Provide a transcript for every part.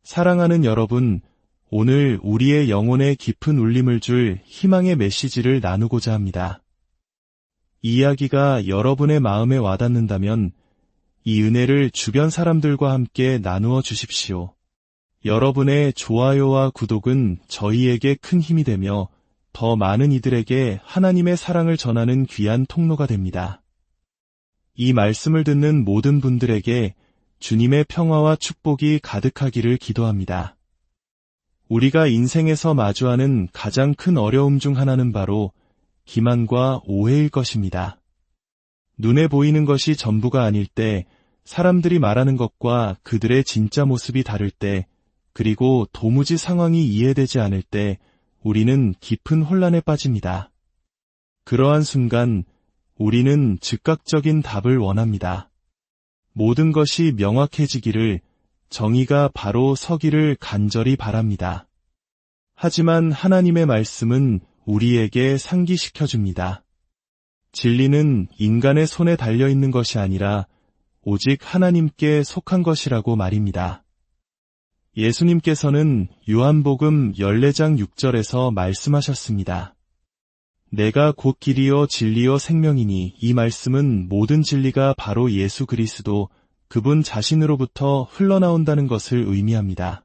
사랑하는 여러분, 오늘 우리의 영혼에 깊은 울림을 줄 희망의 메시지를 나누고자 합니다. 이 이야기가 여러분의 마음에 와닿는다면 이 은혜를 주변 사람들과 함께 나누어 주십시오. 여러분의 좋아요와 구독은 저희에게 큰 힘이 되며 더 많은 이들에게 하나님의 사랑을 전하는 귀한 통로가 됩니다. 이 말씀을 듣는 모든 분들에게 주님의 평화와 축복이 가득하기를 기도합니다. 우리가 인생에서 마주하는 가장 큰 어려움 중 하나는 바로 기만과 오해일 것입니다. 눈에 보이는 것이 전부가 아닐 때, 사람들이 말하는 것과 그들의 진짜 모습이 다를 때, 그리고 도무지 상황이 이해되지 않을 때 우리는 깊은 혼란에 빠집니다. 그러한 순간 우리는 즉각적인 답을 원합니다. 모든 것이 명확해지기를, 정의가 바로 서기를 간절히 바랍니다. 하지만 하나님의 말씀은 우리에게 상기시켜줍니다. 진리는 인간의 손에 달려있는 것이 아니라 오직 하나님께 속한 것이라고 말입니다. 예수님께서는 요한복음 14장 6절에서 말씀하셨습니다. 내가 곧 길이요 진리요 생명이니, 이 말씀은 모든 진리가 바로 예수 그리스도 그분 자신으로부터 흘러나온다는 것을 의미합니다.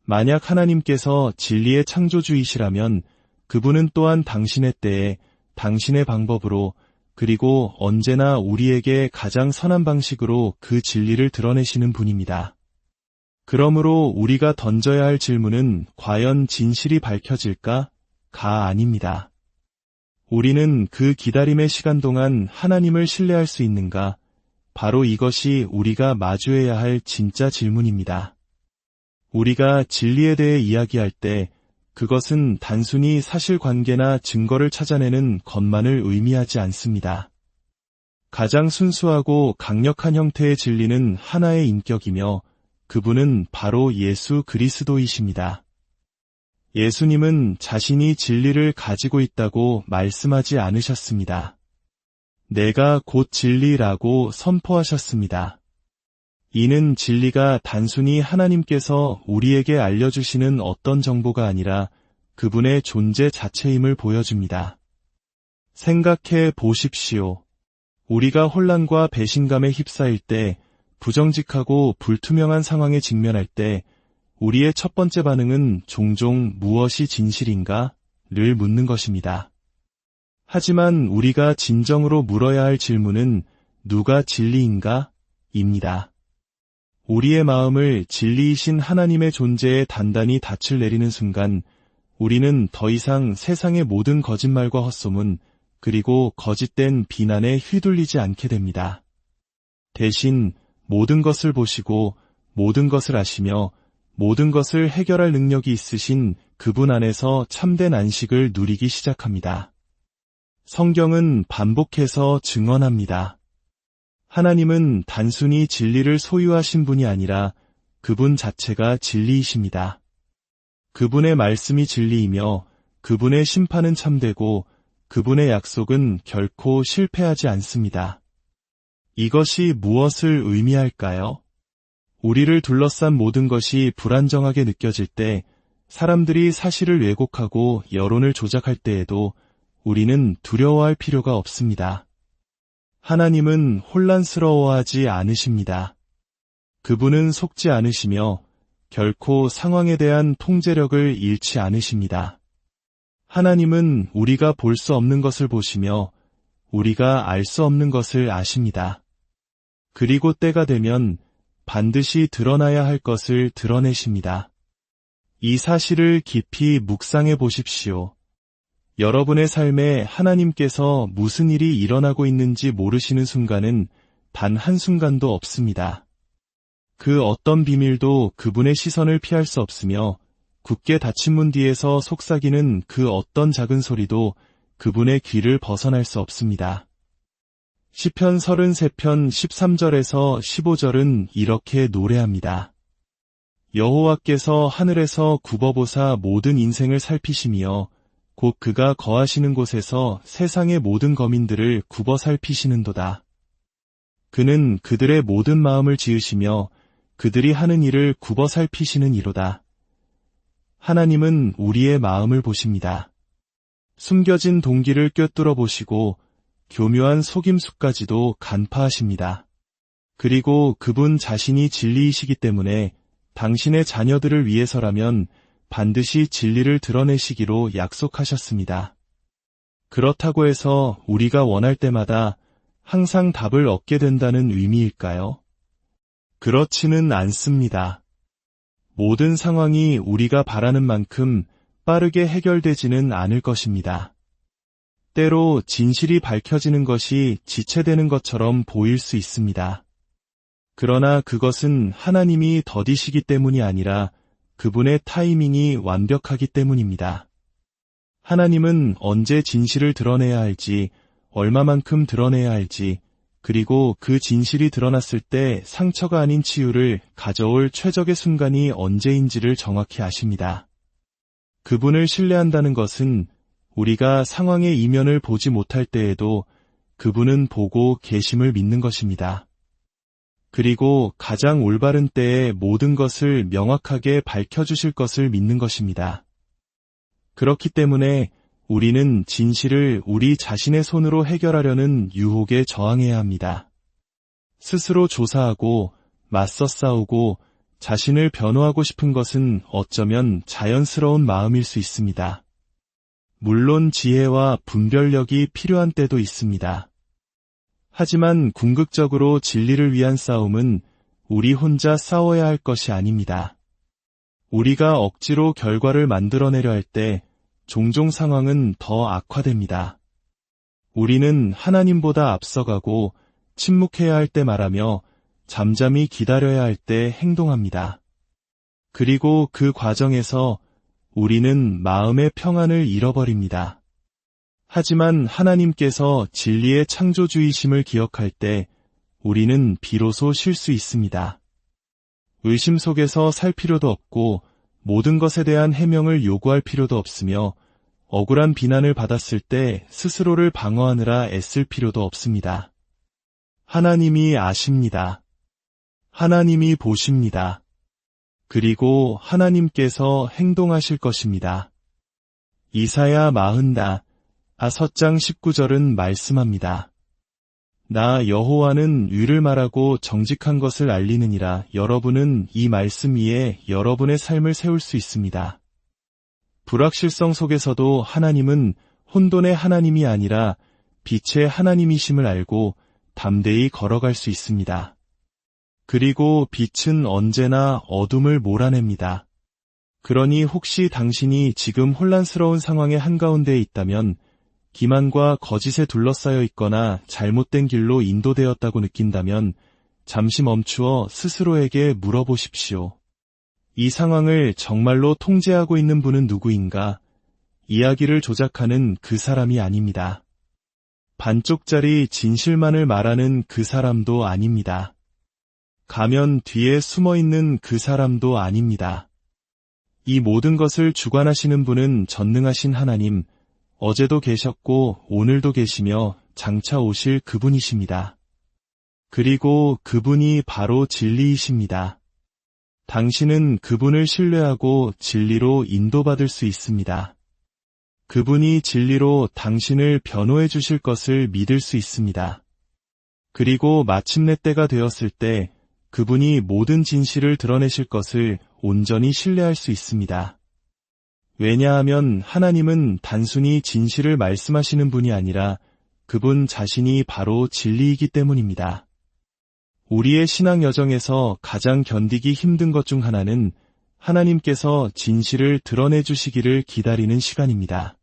만약 하나님께서 진리의 창조주이시라면 그분은 또한 당신의 때에 당신의 방법으로, 그리고 언제나 우리에게 가장 선한 방식으로 그 진리를 드러내시는 분입니다. 그러므로 우리가 던져야 할 질문은 과연 진실이 밝혀질까? 가 아닙니다. 우리는 그 기다림의 시간 동안 하나님을 신뢰할 수 있는가? 바로 이것이 우리가 마주해야 할 진짜 질문입니다. 우리가 진리에 대해 이야기할 때 그것은 단순히 사실관계나 증거를 찾아내는 것만을 의미하지 않습니다. 가장 순수하고 강력한 형태의 진리는 하나의 인격이며 그분은 바로 예수 그리스도이십니다. 예수님은 자신이 진리를 가지고 있다고 말씀하지 않으셨습니다. 내가 곧 진리라고 선포하셨습니다. 이는 진리가 단순히 하나님께서 우리에게 알려주시는 어떤 정보가 아니라 그분의 존재 자체임을 보여줍니다. 생각해 보십시오. 우리가 혼란과 배신감에 휩싸일 때, 부정직하고 불투명한 상황에 직면할 때 우리의 첫 번째 반응은 종종 무엇이 진실인가? 를 묻는 것입니다. 하지만 우리가 진정으로 물어야 할 질문은 누가 진리인가? 입니다. 우리의 마음을 진리이신 하나님의 존재에 단단히 닻을 내리는 순간 우리는 더 이상 세상의 모든 거짓말과 헛소문, 그리고 거짓된 비난에 휘둘리지 않게 됩니다. 대신 모든 것을 보시고 모든 것을 아시며 모든 것을 해결할 능력이 있으신 그분 안에서 참된 안식을 누리기 시작합니다. 성경은 반복해서 증언합니다. 하나님은 단순히 진리를 소유하신 분이 아니라 그분 자체가 진리이십니다. 그분의 말씀이 진리이며 그분의 심판은 참되고 그분의 약속은 결코 실패하지 않습니다. 이것이 무엇을 의미할까요? 우리를 둘러싼 모든 것이 불안정하게 느껴질 때, 사람들이 사실을 왜곡하고 여론을 조작할 때에도 우리는 두려워할 필요가 없습니다. 하나님은 혼란스러워하지 않으십니다. 그분은 속지 않으시며 결코 상황에 대한 통제력을 잃지 않으십니다. 하나님은 우리가 볼 수 없는 것을 보시며 우리가 알 수 없는 것을 아십니다. 그리고 때가 되면 반드시 드러나야 할 것을 드러내십니다. 이 사실을 깊이 묵상해 보십시오. 여러분의 삶에 하나님께서 무슨 일이 일어나고 있는지 모르시는 순간은 단 한순간도 없습니다. 그 어떤 비밀도 그분의 시선을 피할 수 없으며 굳게 닫힌 문 뒤에서 속삭이는 그 어떤 작은 소리도 그분의 귀를 벗어날 수 없습니다. 시편 33편 13절에서 15절은 이렇게 노래합니다. 여호와께서 하늘에서 굽어보사 모든 인생을 살피시며 곧 그가 거하시는 곳에서 세상의 모든 거민들을 굽어 살피시는도다. 그는 그들의 모든 마음을 지으시며 그들이 하는 일을 굽어 살피시는 이로다. 하나님은 우리의 마음을 보십니다. 숨겨진 동기를 꿰뚫어 보시고 교묘한 속임수까지도 간파하십니다. 그리고 그분 자신이 진리이시기 때문에 당신의 자녀들을 위해서라면 반드시 진리를 드러내시기로 약속하셨습니다. 그렇다고 해서 우리가 원할 때마다 항상 답을 얻게 된다는 의미일까요? 그렇지는 않습니다. 모든 상황이 우리가 바라는 만큼 빠르게 해결되지는 않을 것입니다. 때로 진실이 밝혀지는 것이 지체되는 것처럼 보일 수 있습니다. 그러나 그것은 하나님이 더디시기 때문이 아니라 그분의 타이밍이 완벽하기 때문입니다. 하나님은 언제 진실을 드러내야 할지, 얼마만큼 드러내야 할지, 그리고 그 진실이 드러났을 때 상처가 아닌 치유를 가져올 최적의 순간이 언제인지를 정확히 아십니다. 그분을 신뢰한다는 것은 우리가 상황의 이면을 보지 못할 때에도 그분은 보고 계심을 믿는 것입니다. 그리고 가장 올바른 때에 모든 것을 명확하게 밝혀주실 것을 믿는 것입니다. 그렇기 때문에 우리는 진실을 우리 자신의 손으로 해결하려는 유혹에 저항해야 합니다. 스스로 조사하고 맞서 싸우고 자신을 변호하고 싶은 것은 어쩌면 자연스러운 마음일 수 있습니다. 물론 지혜와 분별력이 필요한 때도 있습니다. 하지만 궁극적으로 진리를 위한 싸움은 우리 혼자 싸워야 할 것이 아닙니다. 우리가 억지로 결과를 만들어내려 할 때 종종 상황은 더 악화됩니다. 우리는 하나님보다 앞서가고 침묵해야 할 때 말하며 잠잠히 기다려야 할 때 행동합니다. 그리고 그 과정에서 우리는 마음의 평안을 잃어버립니다. 하지만 하나님께서 진리의 창조주이심을 기억할 때 우리는 비로소 쉴 수 있습니다. 의심 속에서 살 필요도 없고 모든 것에 대한 해명을 요구할 필요도 없으며 억울한 비난을 받았을 때 스스로를 방어하느라 애쓸 필요도 없습니다. 하나님이 아십니다. 하나님이 보십니다. 그리고 하나님께서 행동하실 것입니다. 이사야 40장 19절은 말씀합니다. 나 여호와는 의를 말하고 정직한 것을 알리느니라. 여러분은 이 말씀 위에 여러분의 삶을 세울 수 있습니다. 불확실성 속에서도 하나님은 혼돈의 하나님이 아니라 빛의 하나님이심을 알고 담대히 걸어갈 수 있습니다. 그리고 빛은 언제나 어둠을 몰아냅니다. 그러니 혹시 당신이 지금 혼란스러운 상황의 한가운데에 있다면 기만과 거짓에 둘러싸여 있거나 잘못된 길로 인도되었다고 느낀다면 잠시 멈추어 스스로에게 물어보십시오. 이 상황을 정말로 통제하고 있는 분은 누구인가? 이야기를 조작하는 그 사람이 아닙니다. 반쪽짜리 진실만을 말하는 그 사람도 아닙니다. 가면 뒤에 숨어있는 그 사람도 아닙니다. 이 모든 것을 주관하시는 분은 전능하신 하나님, 어제도 계셨고 오늘도 계시며 장차 오실 그분이십니다. 그리고 그분이 바로 진리이십니다. 당신은 그분을 신뢰하고 진리로 인도받을 수 있습니다. 그분이 진리로 당신을 변호해 주실 것을 믿을 수 있습니다. 그리고 마침내 때가 되었을 때 그분이 모든 진실을 드러내실 것을 온전히 신뢰할 수 있습니다. 왜냐하면 하나님은 단순히 진실을 말씀하시는 분이 아니라 그분 자신이 바로 진리이기 때문입니다. 우리의 신앙 여정에서 가장 견디기 힘든 것 중 하나는 하나님께서 진실을 드러내 주시기를 기다리는 시간입니다.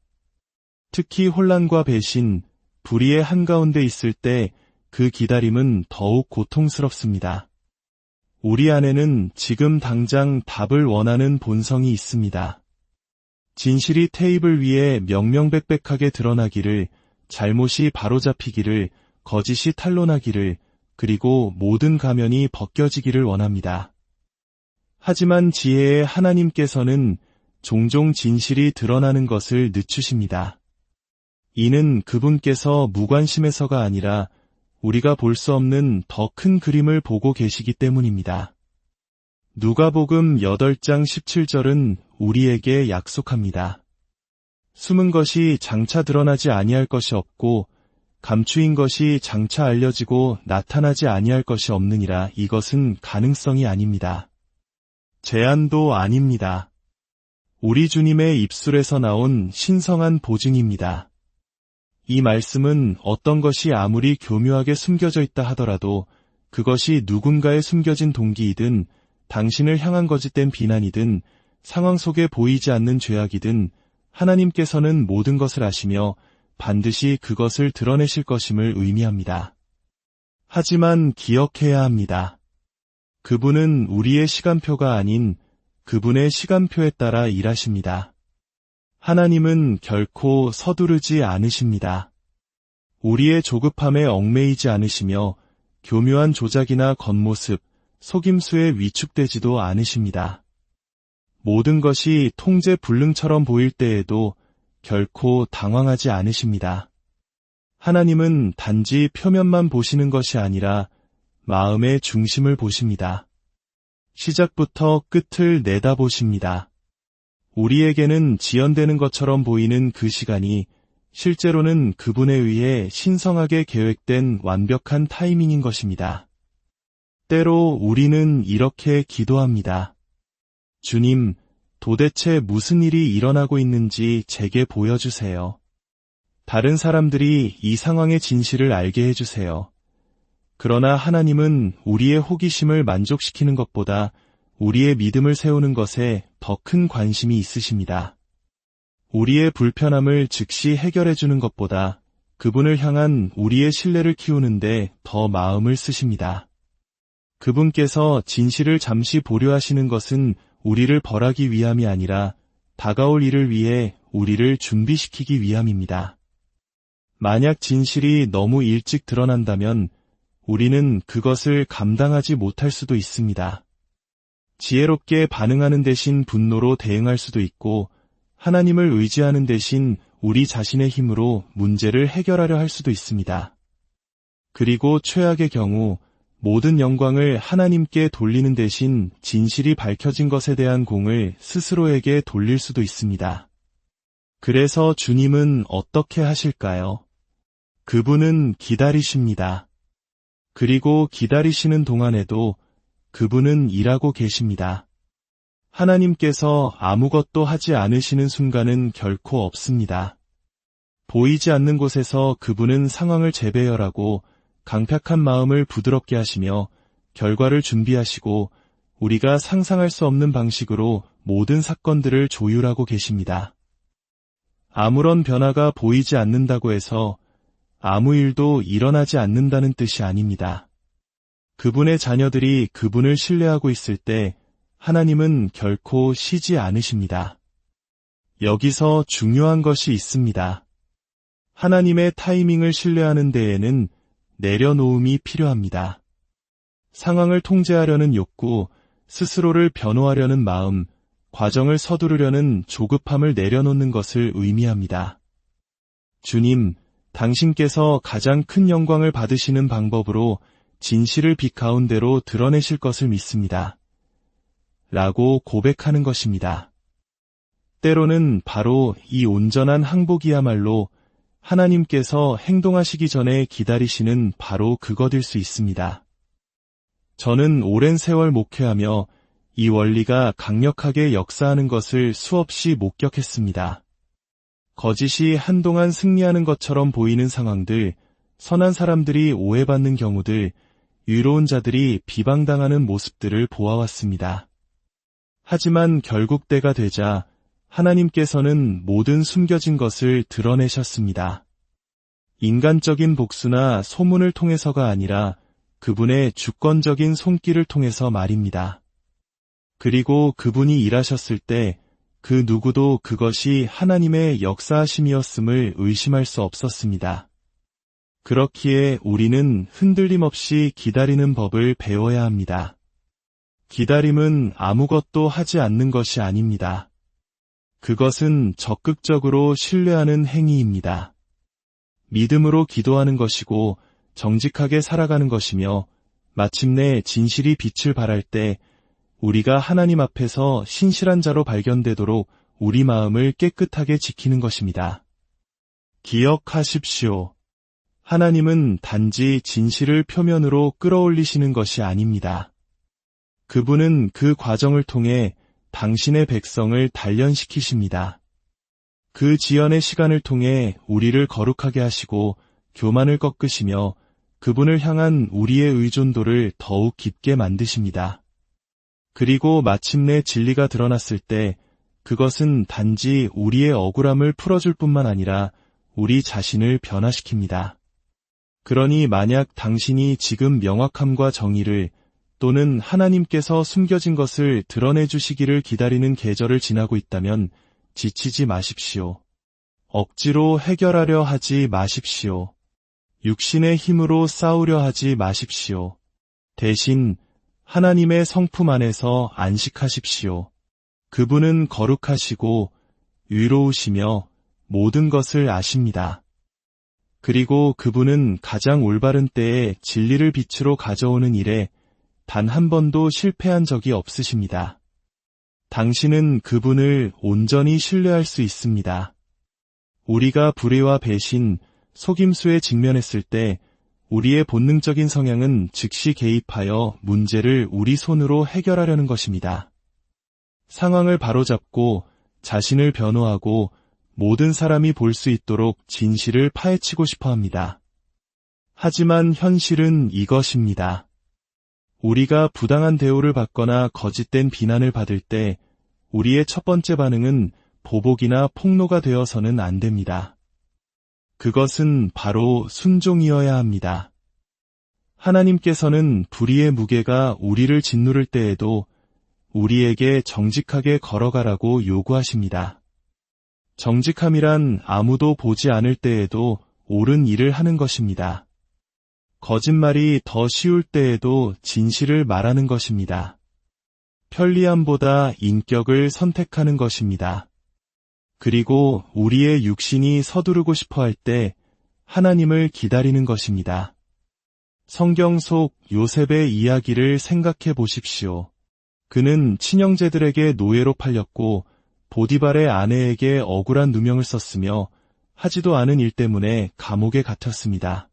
특히 혼란과 배신, 불의의 한가운데 있을 때 그 기다림은 더욱 고통스럽습니다. 우리 안에는 지금 당장 답을 원하는 본성이 있습니다. 진실이 테이블 위에 명명백백하게 드러나기를, 잘못이 바로잡히기를, 거짓이 탄로나기를, 그리고 모든 가면이 벗겨지기를 원합니다. 하지만 지혜의 하나님께서는 종종 진실이 드러나는 것을 늦추십니다. 이는 그분께서 무관심해서가 아니라 우리가 볼 수 없는 더 큰 그림을 보고 계시기 때문입니다. 누가복음 8장 17절은 우리에게 약속합니다. 숨은 것이 장차 드러나지 아니할 것이 없고 감추인 것이 장차 알려지고 나타나지 아니할 것이 없느니라. 이것은 가능성이 아닙니다. 제안도 아닙니다. 우리 주님의 입술에서 나온 신성한 보증입니다. 이 말씀은 어떤 것이 아무리 교묘하게 숨겨져 있다 하더라도 그것이 누군가의 숨겨진 동기이든 당신을 향한 거짓된 비난이든 상황 속에 보이지 않는 죄악이든 하나님께서는 모든 것을 아시며 반드시 그것을 드러내실 것임을 의미합니다. 하지만 기억해야 합니다. 그분은 우리의 시간표가 아닌 그분의 시간표에 따라 일하십니다. 하나님은 결코 서두르지 않으십니다. 우리의 조급함에 얽매이지 않으시며 교묘한 조작이나 겉모습, 속임수에 위축되지도 않으십니다. 모든 것이 통제불능처럼 보일 때에도 결코 당황하지 않으십니다. 하나님은 단지 표면만 보시는 것이 아니라 마음의 중심을 보십니다. 시작부터 끝을 내다보십니다. 우리에게는 지연되는 것처럼 보이는 그 시간이 실제로는 그분에 의해 신성하게 계획된 완벽한 타이밍인 것입니다. 때로 우리는 이렇게 기도합니다. 주님, 도대체 무슨 일이 일어나고 있는지 제게 보여주세요. 다른 사람들이 이 상황의 진실을 알게 해주세요. 그러나 하나님은 우리의 호기심을 만족시키는 것보다 우리의 믿음을 세우는 것에 더 큰 관심이 있으십니다. 우리의 불편함을 즉시 해결해주는 것보다 그분을 향한 우리의 신뢰를 키우는데 더 마음을 쓰십니다. 그분께서 진실을 잠시 보류하시는 것은 우리를 벌하기 위함이 아니라 다가올 일을 위해 우리를 준비시키기 위함입니다. 만약 진실이 너무 일찍 드러난다면 우리는 그것을 감당하지 못할 수도 있습니다. 지혜롭게 반응하는 대신 분노로 대응할 수도 있고 하나님을 의지하는 대신 우리 자신의 힘으로 문제를 해결하려 할 수도 있습니다. 그리고 최악의 경우 모든 영광을 하나님께 돌리는 대신 진실이 밝혀진 것에 대한 공을 스스로에게 돌릴 수도 있습니다. 그래서 주님은 어떻게 하실까요? 그분은 기다리십니다. 그리고 기다리시는 동안에도 그분은 일하고 계십니다. 하나님께서 아무것도 하지 않으시는 순간은 결코 없습니다. 보이지 않는 곳에서 그분은 상황을 재배열하고 강팍한 마음을 부드럽게 하시며 결과를 준비하시고 우리가 상상할 수 없는 방식으로 모든 사건들을 조율하고 계십니다. 아무런 변화가 보이지 않는다고 해서 아무 일도 일어나지 않는다는 뜻이 아닙니다. 그분의 자녀들이 그분을 신뢰하고 있을 때 하나님은 결코 쉬지 않으십니다. 여기서 중요한 것이 있습니다. 하나님의 타이밍을 신뢰하는 데에는 내려놓음이 필요합니다. 상황을 통제하려는 욕구, 스스로를 변호하려는 마음, 과정을 서두르려는 조급함을 내려놓는 것을 의미합니다. 주님, 당신께서 가장 큰 영광을 받으시는 방법으로 진실을 빛 가운데로 드러내실 것을 믿습니다. 라고 고백하는 것입니다. 때로는 바로 이 온전한 항복이야말로 하나님께서 행동하시기 전에 기다리시는 바로 그것일 수 있습니다. 저는 오랜 세월 목회하며 이 원리가 강력하게 역사하는 것을 수없이 목격했습니다. 거짓이 한동안 승리하는 것처럼 보이는 상황들, 선한 사람들이 오해받는 경우들, 의로운 자들이 비방당하는 모습들을 보아왔습니다. 하지만 결국 때가 되자 하나님께서는 모든 숨겨진 것을 드러내셨습니다. 인간적인 복수나 소문을 통해서가 아니라 그분의 주권적인 손길을 통해서 말입니다. 그리고 그분이 일하셨을 때 그 누구도 그것이 하나님의 역사하심이었음을 의심할 수 없었습니다. 그렇기에 우리는 흔들림 없이 기다리는 법을 배워야 합니다. 기다림은 아무것도 하지 않는 것이 아닙니다. 그것은 적극적으로 신뢰하는 행위입니다. 믿음으로 기도하는 것이고 정직하게 살아가는 것이며 마침내 진실이 빛을 발할 때 우리가 하나님 앞에서 신실한 자로 발견되도록 우리 마음을 깨끗하게 지키는 것입니다. 기억하십시오. 하나님은 단지 진실을 표면으로 끌어올리시는 것이 아닙니다. 그분은 그 과정을 통해 당신의 백성을 단련시키십니다. 그 지연의 시간을 통해 우리를 거룩하게 하시고 교만을 꺾으시며 그분을 향한 우리의 의존도를 더욱 깊게 만드십니다. 그리고 마침내 진리가 드러났을 때 그것은 단지 우리의 억울함을 풀어줄 뿐만 아니라 우리 자신을 변화시킵니다. 그러니 만약 당신이 지금 명확함과 정의를 또는 하나님께서 숨겨진 것을 드러내 주시기를 기다리는 계절을 지나고 있다면 지치지 마십시오. 억지로 해결하려 하지 마십시오. 육신의 힘으로 싸우려 하지 마십시오. 대신 하나님의 성품 안에서 안식하십시오. 그분은 거룩하시고 위로우시며 모든 것을 아십니다. 그리고 그분은 가장 올바른 때에 진리를 빛으로 가져오는 일에 단 한 번도 실패한 적이 없으십니다. 당신은 그분을 온전히 신뢰할 수 있습니다. 우리가 불의와 배신, 속임수에 직면했을 때 우리의 본능적인 성향은 즉시 개입하여 문제를 우리 손으로 해결하려는 것입니다. 상황을 바로잡고 자신을 변호하고 모든 사람이 볼 수 있도록 진실을 파헤치고 싶어 합니다. 하지만 현실은 이것입니다. 우리가 부당한 대우를 받거나 거짓된 비난을 받을 때 우리의 첫 번째 반응은 보복이나 폭로가 되어서는 안 됩니다. 그것은 바로 순종이어야 합니다. 하나님께서는 불의의 무게가 우리를 짓누를 때에도 우리에게 정직하게 걸어가라고 요구하십니다. 정직함이란 아무도 보지 않을 때에도 옳은 일을 하는 것입니다. 거짓말이 더 쉬울 때에도 진실을 말하는 것입니다. 편리함보다 인격을 선택하는 것입니다. 그리고 우리의 육신이 서두르고 싶어 할 때 하나님을 기다리는 것입니다. 성경 속 요셉의 이야기를 생각해 보십시오. 그는 친형제들에게 노예로 팔렸고 보디발의 아내에게 억울한 누명을 썼으며 하지도 않은 일 때문에 감옥에 갇혔습니다.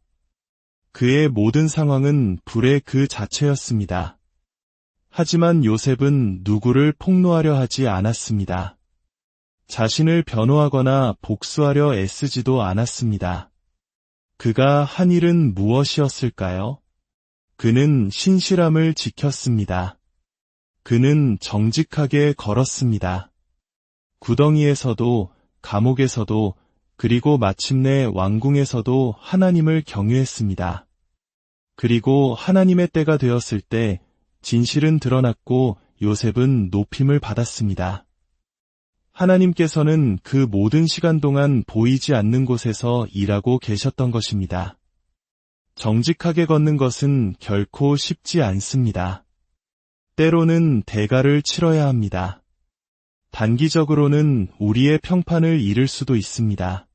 그의 모든 상황은 불의 그 자체였습니다. 하지만 요셉은 누구를 폭로하려 하지 않았습니다. 자신을 변호하거나 복수하려 애쓰지도 않았습니다. 그가 한 일은 무엇이었을까요? 그는 신실함을 지켰습니다. 그는 정직하게 걸었습니다. 구덩이에서도, 감옥에서도, 그리고 마침내 왕궁에서도 하나님을 경외했습니다. 그리고 하나님의 때가 되었을 때 진실은 드러났고 요셉은 높임을 받았습니다. 하나님께서는 그 모든 시간 동안 보이지 않는 곳에서 일하고 계셨던 것입니다. 정직하게 걷는 것은 결코 쉽지 않습니다. 때로는 대가를 치러야 합니다. 단기적으로는 우리의 평판을 잃을 수도 있습니다.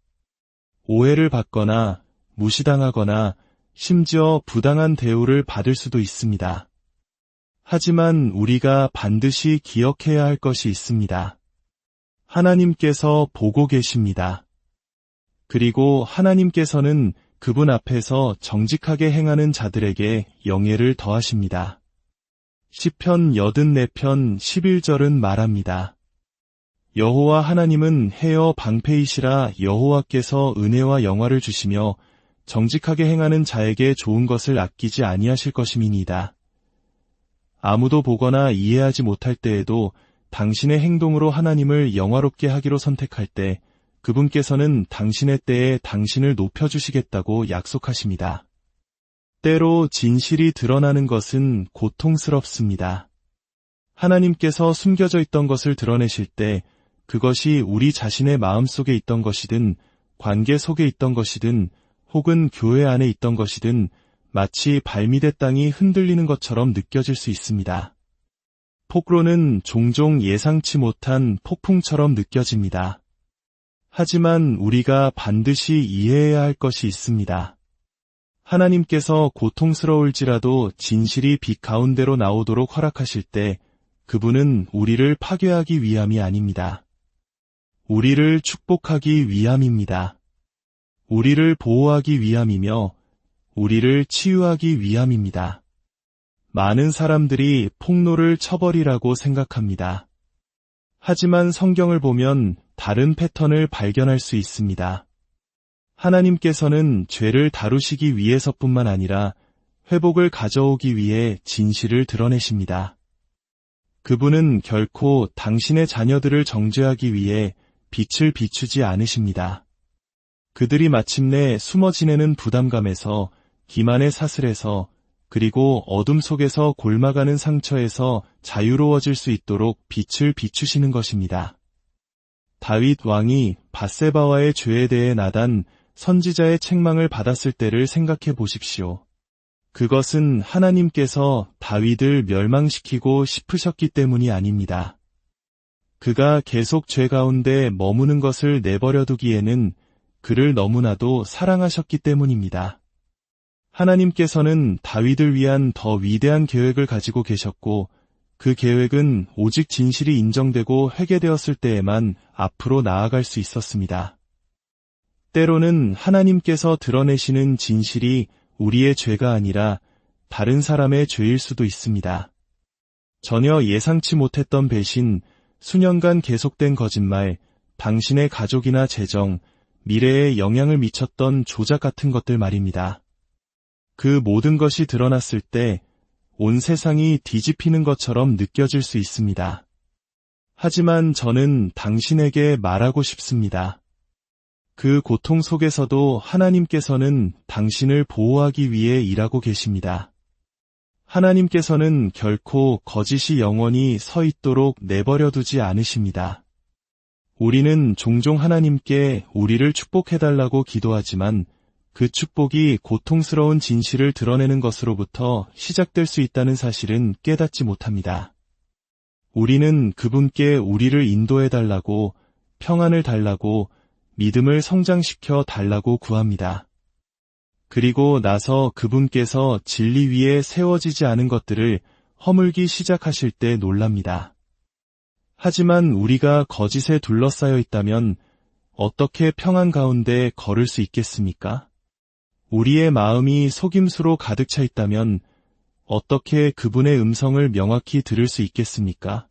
오해를 받거나 무시당하거나 심지어 부당한 대우를 받을 수도 있습니다. 하지만 우리가 반드시 기억해야 할 것이 있습니다. 하나님께서 보고 계십니다. 그리고 하나님께서는 그분 앞에서 정직하게 행하는 자들에게 영예를 더하십니다. 시편 84편 11절은 말합니다. 여호와 하나님은 헤어 방패이시라 여호와께서 은혜와 영화를 주시며 정직하게 행하는 자에게 좋은 것을 아끼지 아니하실 것임이니이다. 아무도 보거나 이해하지 못할 때에도 당신의 행동으로 하나님을 영화롭게 하기로 선택할 때 그분께서는 당신의 때에 당신을 높여주시겠다고 약속하십니다. 때로 진실이 드러나는 것은 고통스럽습니다. 하나님께서 숨겨져 있던 것을 드러내실 때 그것이 우리 자신의 마음속에 있던 것이든 관계 속에 있던 것이든 혹은 교회 안에 있던 것이든 마치 발밑의 땅이 흔들리는 것처럼 느껴질 수 있습니다. 폭로는 종종 예상치 못한 폭풍처럼 느껴집니다. 하지만 우리가 반드시 이해해야 할 것이 있습니다. 하나님께서 고통스러울지라도 진실이 빛 가운데로 나오도록 허락하실 때 그분은 우리를 파괴하기 위함이 아닙니다. 우리를 축복하기 위함입니다. 우리를 보호하기 위함이며 우리를 치유하기 위함입니다. 많은 사람들이 폭로를 쳐버리라고 생각합니다. 하지만 성경을 보면 다른 패턴을 발견할 수 있습니다. 하나님께서는 죄를 다루시기 위해서뿐만 아니라 회복을 가져오기 위해 진실을 드러내십니다. 그분은 결코 당신의 자녀들을 정죄하기 위해 빛을 비추지 않으십니다. 그들이 마침내 숨어 지내는 부담감에서, 기만의 사슬에서, 그리고 어둠 속에서 골마가는 상처에서 자유로워질 수 있도록 빛을 비추시는 것입니다. 다윗 왕이 밧세바와의 죄에 대해 나단 선지자의 책망을 받았을 때를 생각해 보십시오. 그것은 하나님께서 다윗을 멸망시키고 싶으셨기 때문이 아닙니다. 그가 계속 죄 가운데 머무는 것을 내버려 두기에는 그를 너무나도 사랑하셨기 때문입니다. 하나님께서는 다윗을 위한 더 위대한 계획을 가지고 계셨고, 그 계획은 오직 진실이 인정되고 회개되었을 때에만 앞으로 나아갈 수 있었습니다. 때로는 하나님께서 드러내시는 진실이 우리의 죄가 아니라 다른 사람의 죄일 수도 있습니다. 전혀 예상치 못했던 배신, 수년간 계속된 거짓말, 당신의 가족이나 재정, 미래에 영향을 미쳤던 조작 같은 것들 말입니다. 그 모든 것이 드러났을 때 온 세상이 뒤집히는 것처럼 느껴질 수 있습니다. 하지만 저는 당신에게 말하고 싶습니다. 그 고통 속에서도 하나님께서는 당신을 보호하기 위해 일하고 계십니다. 하나님께서는 결코 거짓이 영원히 서 있도록 내버려 두지 않으십니다. 우리는 종종 하나님께 우리를 축복해달라고 기도하지만 그 축복이 고통스러운 진실을 드러내는 것으로부터 시작될 수 있다는 사실은 깨닫지 못합니다. 우리는 그분께 우리를 인도해달라고, 평안을 달라고, 믿음을 성장시켜 달라고 구합니다. 그리고 나서 그분께서 진리 위에 세워지지 않은 것들을 허물기 시작하실 때 놀랍니다. 하지만 우리가 거짓에 둘러싸여 있다면 어떻게 평안 가운데 걸을 수 있겠습니까? 우리의 마음이 속임수로 가득 차 있다면 어떻게 그분의 음성을 명확히 들을 수 있겠습니까?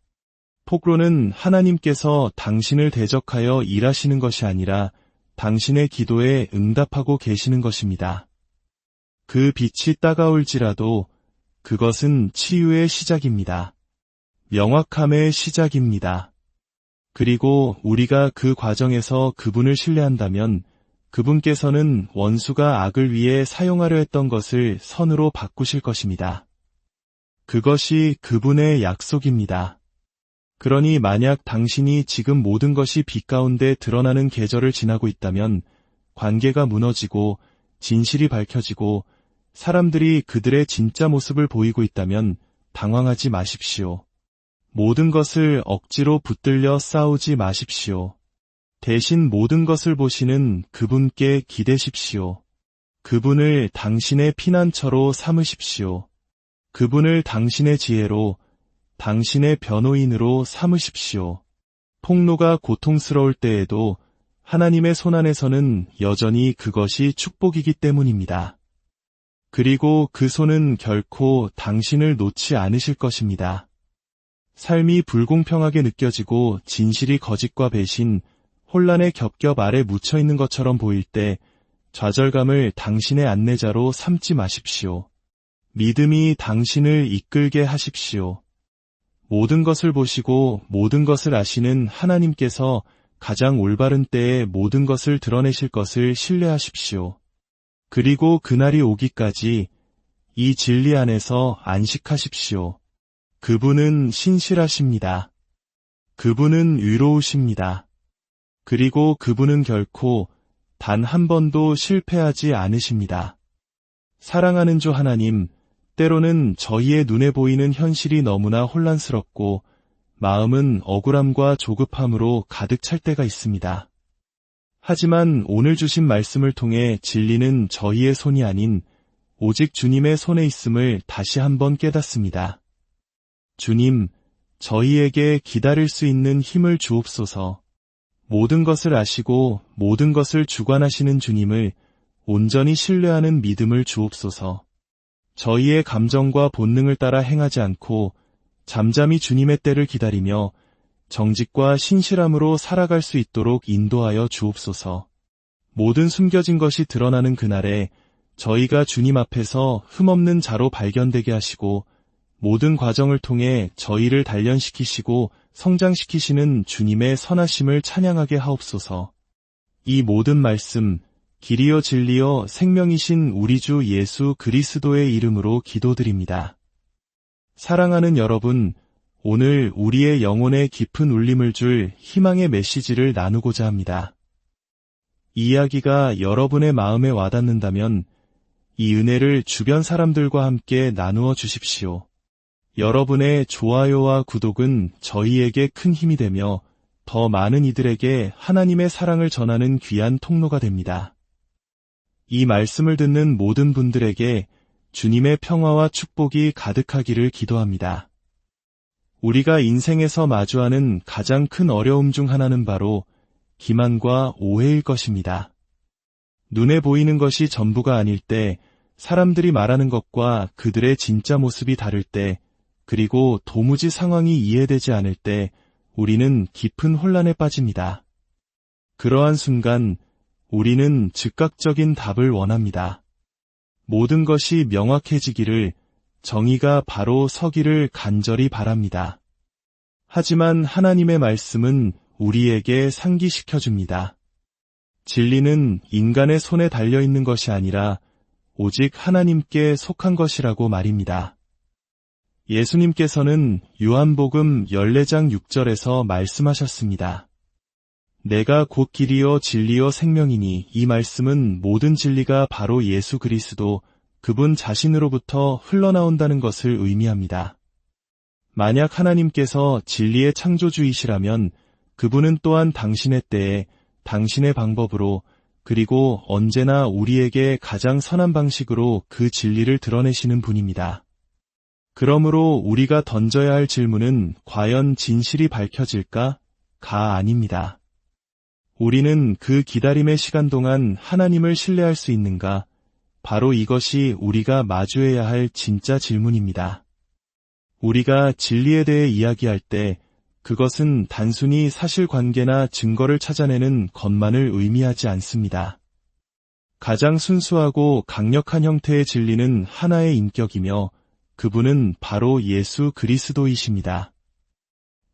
폭로는 하나님께서 당신을 대적하여 일하시는 것이 아니라 당신의 기도에 응답하고 계시는 것입니다. 그 빛이 따가울지라도 그것은 치유의 시작입니다. 명확함의 시작입니다. 그리고 우리가 그 과정에서 그분을 신뢰한다면 그분께서는 원수가 악을 위해 사용하려 했던 것을 선으로 바꾸실 것입니다. 그것이 그분의 약속입니다. 그러니 만약 당신이 지금 모든 것이 빛 가운데 드러나는 계절을 지나고 있다면, 관계가 무너지고 진실이 밝혀지고 사람들이 그들의 진짜 모습을 보이고 있다면 당황하지 마십시오. 모든 것을 억지로 붙들려 싸우지 마십시오. 대신 모든 것을 보시는 그분께 기대십시오. 그분을 당신의 피난처로 삼으십시오. 그분을 당신의 지혜로, 당신의 변호인으로 삼으십시오. 폭로가 고통스러울 때에도 하나님의 손안에서는 여전히 그것이 축복이기 때문입니다. 그리고 그 손은 결코 당신을 놓지 않으실 것입니다. 삶이 불공평하게 느껴지고 진실이 거짓과 배신, 혼란의 겹겹 아래 묻혀있는 것처럼 보일 때 좌절감을 당신의 안내자로 삼지 마십시오. 믿음이 당신을 이끌게 하십시오. 모든 것을 보시고 모든 것을 아시는 하나님께서 가장 올바른 때에 모든 것을 드러내실 것을 신뢰하십시오. 그리고 그날이 오기까지 이 진리 안에서 안식하십시오. 그분은 신실하십니다. 그분은 의로우십니다. 그리고 그분은 결코 단 한 번도 실패하지 않으십니다. 사랑하는 주 하나님, 때로는 저희의 눈에 보이는 현실이 너무나 혼란스럽고 마음은 억울함과 조급함으로 가득 찰 때가 있습니다. 하지만 오늘 주신 말씀을 통해 진리는 저희의 손이 아닌 오직 주님의 손에 있음을 다시 한번 깨닫습니다. 주님, 저희에게 기다릴 수 있는 힘을 주옵소서. 모든 것을 아시고 모든 것을 주관하시는 주님을 온전히 신뢰하는 믿음을 주옵소서. 저희의 감정과 본능을 따라 행하지 않고 잠잠히 주님의 때를 기다리며 정직과 신실함으로 살아갈 수 있도록 인도하여 주옵소서. 모든 숨겨진 것이 드러나는 그날에 저희가 주님 앞에서 흠없는 자로 발견되게 하시고 모든 과정을 통해 저희를 단련시키시고 성장시키시는 주님의 선하심을 찬양하게 하옵소서. 이 모든 말씀, 길이요 진리요 생명이신 우리 주 예수 그리스도의 이름으로 기도드립니다. 사랑하는 여러분, 오늘 우리의 영혼에 깊은 울림을 줄 희망의 메시지를 나누고자 합니다. 이 이야기가 여러분의 마음에 와닿는다면 이 은혜를 주변 사람들과 함께 나누어 주십시오. 여러분의 좋아요와 구독은 저희에게 큰 힘이 되며 더 많은 이들에게 하나님의 사랑을 전하는 귀한 통로가 됩니다. 이 말씀을 듣는 모든 분들에게 주님의 평화와 축복이 가득하기를 기도합니다. 우리가 인생에서 마주하는 가장 큰 어려움 중 하나는 바로 기만과 오해일 것입니다. 눈에 보이는 것이 전부가 아닐 때, 사람들이 말하는 것과 그들의 진짜 모습이 다를 때, 그리고 도무지 상황이 이해되지 않을 때 우리는 깊은 혼란에 빠집니다. 그러한 순간 우리는 즉각적인 답을 원합니다. 모든 것이 명확해지기를, 정의가 바로 서기를 간절히 바랍니다. 하지만 하나님의 말씀은 우리에게 상기시켜줍니다. 진리는 인간의 손에 달려있는 것이 아니라 오직 하나님께 속한 것이라고 말입니다. 예수님께서는 요한복음 14장 6절에서 말씀하셨습니다. 내가 곧 길이요 진리요 생명이니, 이 말씀은 모든 진리가 바로 예수 그리스도 그분 자신으로부터 흘러나온다는 것을 의미합니다. 만약 하나님께서 진리의 창조주이시라면 그분은 또한 당신의 때에 당신의 방법으로 그리고 언제나 우리에게 가장 선한 방식으로 그 진리를 드러내시는 분입니다. 그러므로 우리가 던져야 할 질문은 과연 진실이 밝혀질까? 가 아닙니다. 우리는 그 기다림의 시간 동안 하나님을 신뢰할 수 있는가? 바로 이것이 우리가 마주해야 할 진짜 질문입니다. 우리가 진리에 대해 이야기할 때 그것은 단순히 사실관계나 증거를 찾아내는 것만을 의미하지 않습니다. 가장 순수하고 강력한 형태의 진리는 하나의 인격이며 그분은 바로 예수 그리스도이십니다.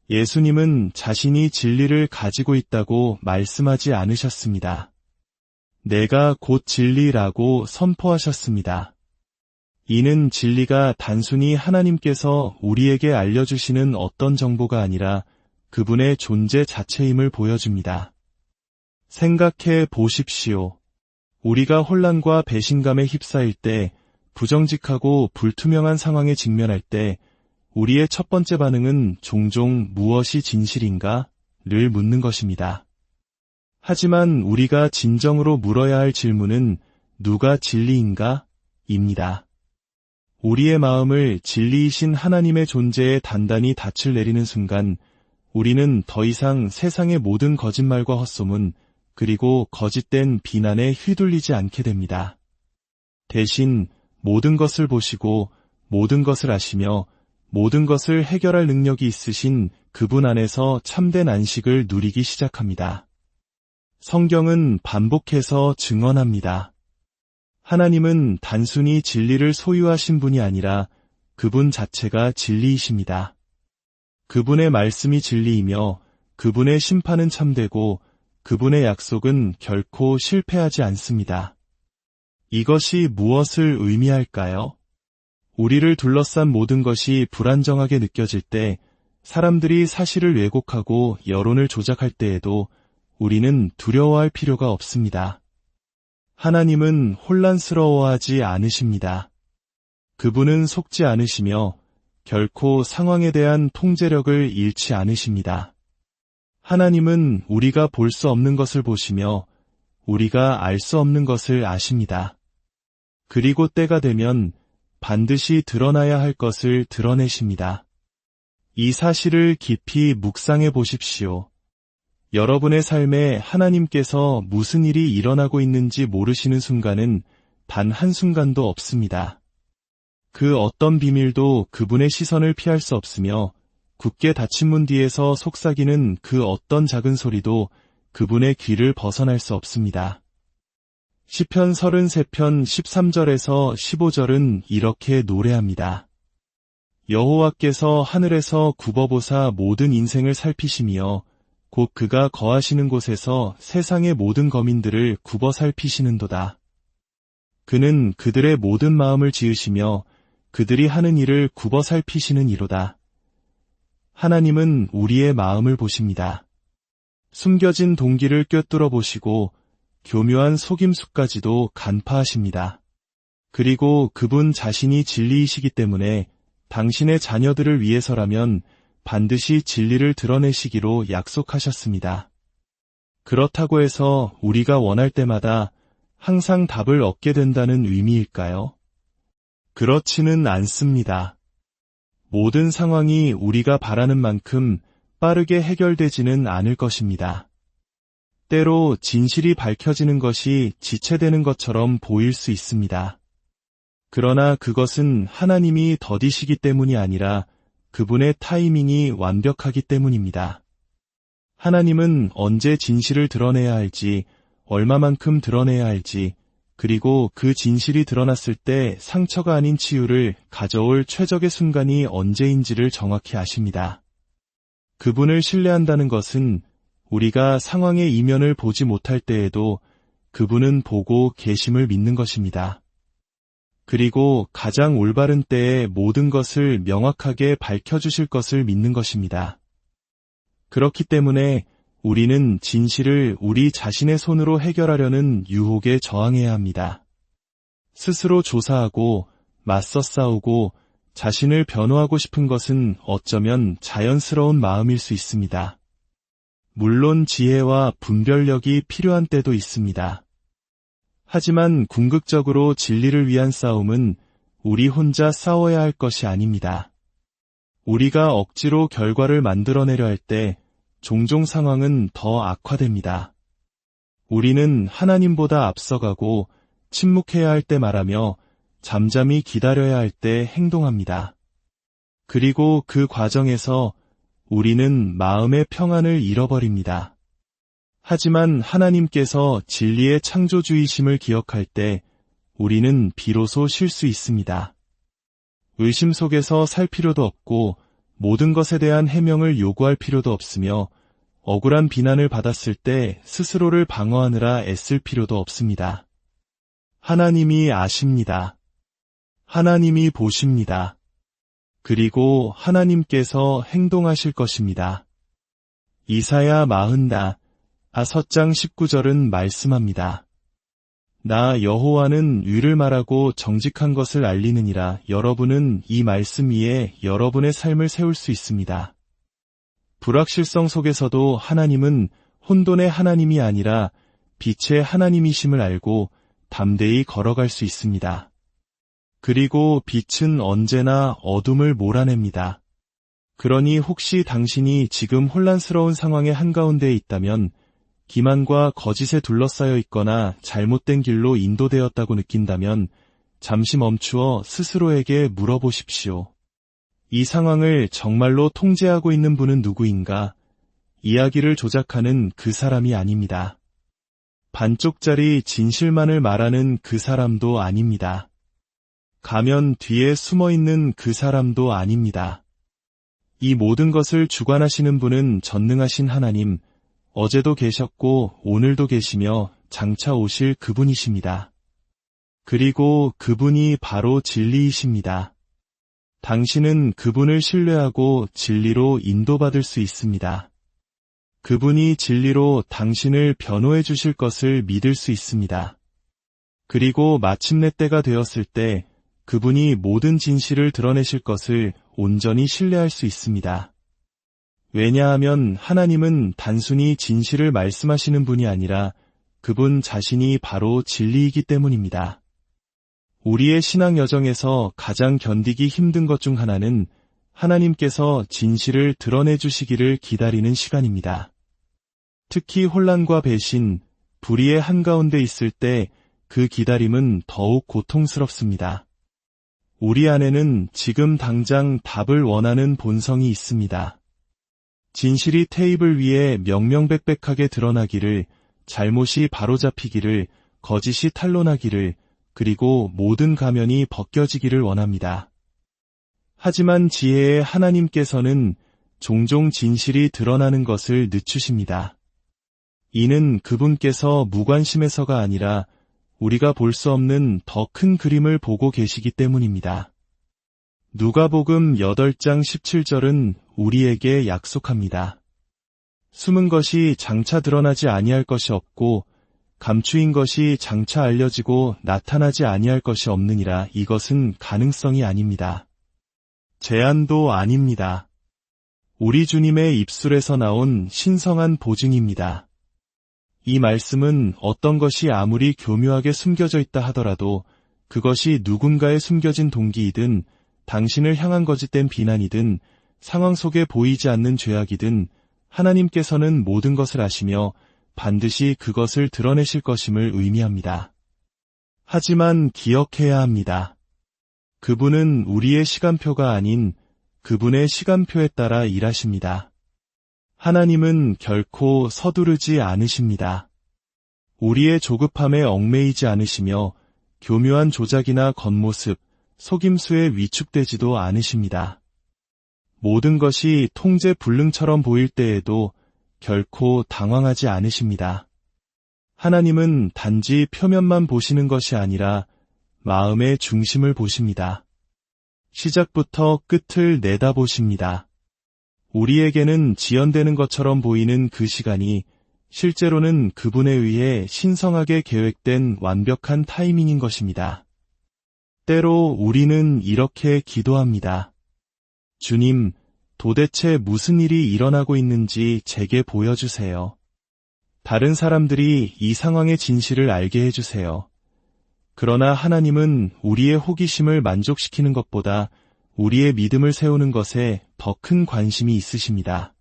예수님은 자신이 진리를 가지고 있다고 말씀하지 않으셨습니다. 내가 곧 진리라고 선포하셨습니다. 이는 진리가 단순히 하나님께서 우리에게 알려주시는 어떤 정보가 아니라 그분의 존재 자체임을 보여줍니다. 생각해 보십시오. 우리가 혼란과 배신감에 휩싸일 때, 부정직하고 불투명한 상황에 직면할 때 우리의 첫 번째 반응은 종종 무엇이 진실인가? 를 묻는 것입니다. 하지만 우리가 진정으로 물어야 할 질문은 누가 진리인가? 입니다. 우리의 마음을 진리이신 하나님의 존재에 단단히 닻을 내리는 순간 우리는 더 이상 세상의 모든 거짓말과 헛소문 그리고 거짓된 비난에 휘둘리지 않게 됩니다. 대신 모든 것을 보시고 모든 것을 아시며 모든 것을 해결할 능력이 있으신 그분 안에서 참된 안식을 누리기 시작합니다. 성경은 반복해서 증언합니다. 하나님은 단순히 진리를 소유하신 분이 아니라 그분 자체가 진리이십니다. 그분의 말씀이 진리이며 그분의 심판은 참되고 그분의 약속은 결코 실패하지 않습니다. 이것이 무엇을 의미할까요? 우리를 둘러싼 모든 것이 불안정하게 느껴질 때, 사람들이 사실을 왜곡하고 여론을 조작할 때에도 우리는 두려워할 필요가 없습니다. 하나님은 혼란스러워하지 않으십니다. 그분은 속지 않으시며 결코 상황에 대한 통제력을 잃지 않으십니다. 하나님은 우리가 볼 수 없는 것을 보시며 우리가 알 수 없는 것을 아십니다. 그리고 때가 되면 반드시 드러나야 할 것을 드러내십니다. 이 사실을 깊이 묵상해 보십시오. 여러분의 삶에 하나님께서 무슨 일이 일어나고 있는지 모르시는 순간은 단 한순간도 없습니다. 그 어떤 비밀도 그분의 시선을 피할 수 없으며 굳게 닫힌 문 뒤에서 속삭이는 그 어떤 작은 소리도 그분의 귀를 벗어날 수 없습니다. 시편 33편 13절에서 15절은 이렇게 노래합니다. 여호와께서 하늘에서 굽어보사 모든 인생을 살피시며 곧 그가 거하시는 곳에서 세상의 모든 거민들을 굽어 살피시는도다. 그는 그들의 모든 마음을 지으시며 그들이 하는 일을 굽어 살피시는 이로다. 하나님은 우리의 마음을 보십니다. 숨겨진 동기를 꿰뚫어 보시고 교묘한 속임수까지도 간파하십니다. 그리고 그분 자신이 진리이시기 때문에 당신의 자녀들을 위해서라면 반드시 진리를 드러내시기로 약속하셨습니다. 그렇다고 해서 우리가 원할 때마다 항상 답을 얻게 된다는 의미일까요? 그렇지는 않습니다. 모든 상황이 우리가 바라는 만큼 빠르게 해결되지는 않을 것입니다. 때로 진실이 밝혀지는 것이 지체되는 것처럼 보일 수 있습니다. 그러나 그것은 하나님이 더디시기 때문이 아니라 그분의 타이밍이 완벽하기 때문입니다. 하나님은 언제 진실을 드러내야 할지, 얼마만큼 드러내야 할지, 그리고 그 진실이 드러났을 때 상처가 아닌 치유를 가져올 최적의 순간이 언제인지를 정확히 아십니다. 그분을 신뢰한다는 것은 우리가 상황의 이면을 보지 못할 때에도 그분은 보고 계심을 믿는 것입니다. 그리고 가장 올바른 때에 모든 것을 명확하게 밝혀주실 것을 믿는 것입니다. 그렇기 때문에 우리는 진실을 우리 자신의 손으로 해결하려는 유혹에 저항해야 합니다. 스스로 조사하고 맞서 싸우고 자신을 변호하고 싶은 것은 어쩌면 자연스러운 마음일 수 있습니다. 물론 지혜와 분별력이 필요한 때도 있습니다. 하지만 궁극적으로 진리를 위한 싸움은 우리 혼자 싸워야 할 것이 아닙니다. 우리가 억지로 결과를 만들어내려 할 때 종종 상황은 더 악화됩니다. 우리는 하나님보다 앞서가고 침묵해야 할 때 말하며 잠잠히 기다려야 할 때 행동합니다. 그리고 그 과정에서 우리는 마음의 평안을 잃어버립니다. 하지만 하나님께서 진리의 창조주이심을 기억할 때 우리는 비로소 쉴 수 있습니다. 의심 속에서 살 필요도 없고 모든 것에 대한 해명을 요구할 필요도 없으며 억울한 비난을 받았을 때 스스로를 방어하느라 애쓸 필요도 없습니다. 하나님이 아십니다. 하나님이 보십니다. 그리고 하나님께서 행동하실 것입니다. 이사야 40장 19절은 말씀합니다. 나 여호와는 의를 말하고 정직한 것을 알리느니라. 여러분은 이 말씀 위에 여러분의 삶을 세울 수 있습니다. 불확실성 속에서도 하나님은 혼돈의 하나님이 아니라 빛의 하나님이심을 알고 담대히 걸어갈 수 있습니다. 그리고 빛은 언제나 어둠을 몰아냅니다. 그러니 혹시 당신이 지금 혼란스러운 상황의 한가운데에 있다면 기만과 거짓에 둘러싸여 있거나 잘못된 길로 인도되었다고 느낀다면 잠시 멈추어 스스로에게 물어보십시오. 이 상황을 정말로 통제하고 있는 분은 누구인가? 이야기를 조작하는 그 사람이 아닙니다. 반쪽짜리 진실만을 말하는 그 사람도 아닙니다. 가면 뒤에 숨어있는 그 사람도 아닙니다. 이 모든 것을 주관하시는 분은 전능하신 하나님, 어제도 계셨고 오늘도 계시며 장차 오실 그분이십니다. 그리고 그분이 바로 진리이십니다. 당신은 그분을 신뢰하고 진리로 인도받을 수 있습니다. 그분이 진리로 당신을 변호해 주실 것을 믿을 수 있습니다. 그리고 마침내 때가 되었을 때 그분이 모든 진실을 드러내실 것을 온전히 신뢰할 수 있습니다. 왜냐하면 하나님은 단순히 진실을 말씀하시는 분이 아니라 그분 자신이 바로 진리이기 때문입니다. 우리의 신앙 여정에서 가장 견디기 힘든 것 중 하나는 하나님께서 진실을 드러내 주시기를 기다리는 시간입니다. 특히 혼란과 배신, 불의의 한가운데 있을 때 그 기다림은 더욱 고통스럽습니다. 우리 안에는 지금 당장 답을 원하는 본성이 있습니다. 진실이 테이블 위에 명명백백하게 드러나기를, 잘못이 바로잡히기를, 거짓이 탄로나기를, 그리고 모든 가면이 벗겨지기를 원합니다. 하지만 지혜의 하나님께서는 종종 진실이 드러나는 것을 늦추십니다. 이는 그분께서 무관심해서가 아니라 우리가 볼 수 없는 더 큰 그림을 보고 계시기 때문입니다. 누가복음 8장 17절은 우리에게 약속합니다. 숨은 것이 장차 드러나지 아니할 것이 없고 감추인 것이 장차 알려지고 나타나지 아니할 것이 없느니라. 이것은 가능성이 아닙니다. 제안도 아닙니다. 우리 주님의 입술에서 나온 신성한 보증입니다. 이 말씀은 어떤 것이 아무리 교묘하게 숨겨져 있다 하더라도 그것이 누군가의 숨겨진 동기이든 당신을 향한 거짓된 비난이든 상황 속에 보이지 않는 죄악이든 하나님께서는 모든 것을 아시며 반드시 그것을 드러내실 것임을 의미합니다. 하지만 기억해야 합니다. 그분은 우리의 시간표가 아닌 그분의 시간표에 따라 일하십니다. 하나님은 결코 서두르지 않으십니다. 우리의 조급함에 얽매이지 않으시며 교묘한 조작이나 겉모습, 속임수에 위축되지도 않으십니다. 모든 것이 통제불능처럼 보일 때에도 결코 당황하지 않으십니다. 하나님은 단지 표면만 보시는 것이 아니라 마음의 중심을 보십니다. 시작부터 끝을 내다보십니다. 우리에게는 지연되는 것처럼 보이는 그 시간이 실제로는 그분에 의해 신성하게 계획된 완벽한 타이밍인 것입니다. 때로 우리는 이렇게 기도합니다. 주님, 도대체 무슨 일이 일어나고 있는지 제게 보여주세요. 다른 사람들이 이 상황의 진실을 알게 해주세요. 그러나 하나님은 우리의 호기심을 만족시키는 것보다 우리의 믿음을 세우는 것에 더 큰 관심이 있으십니다.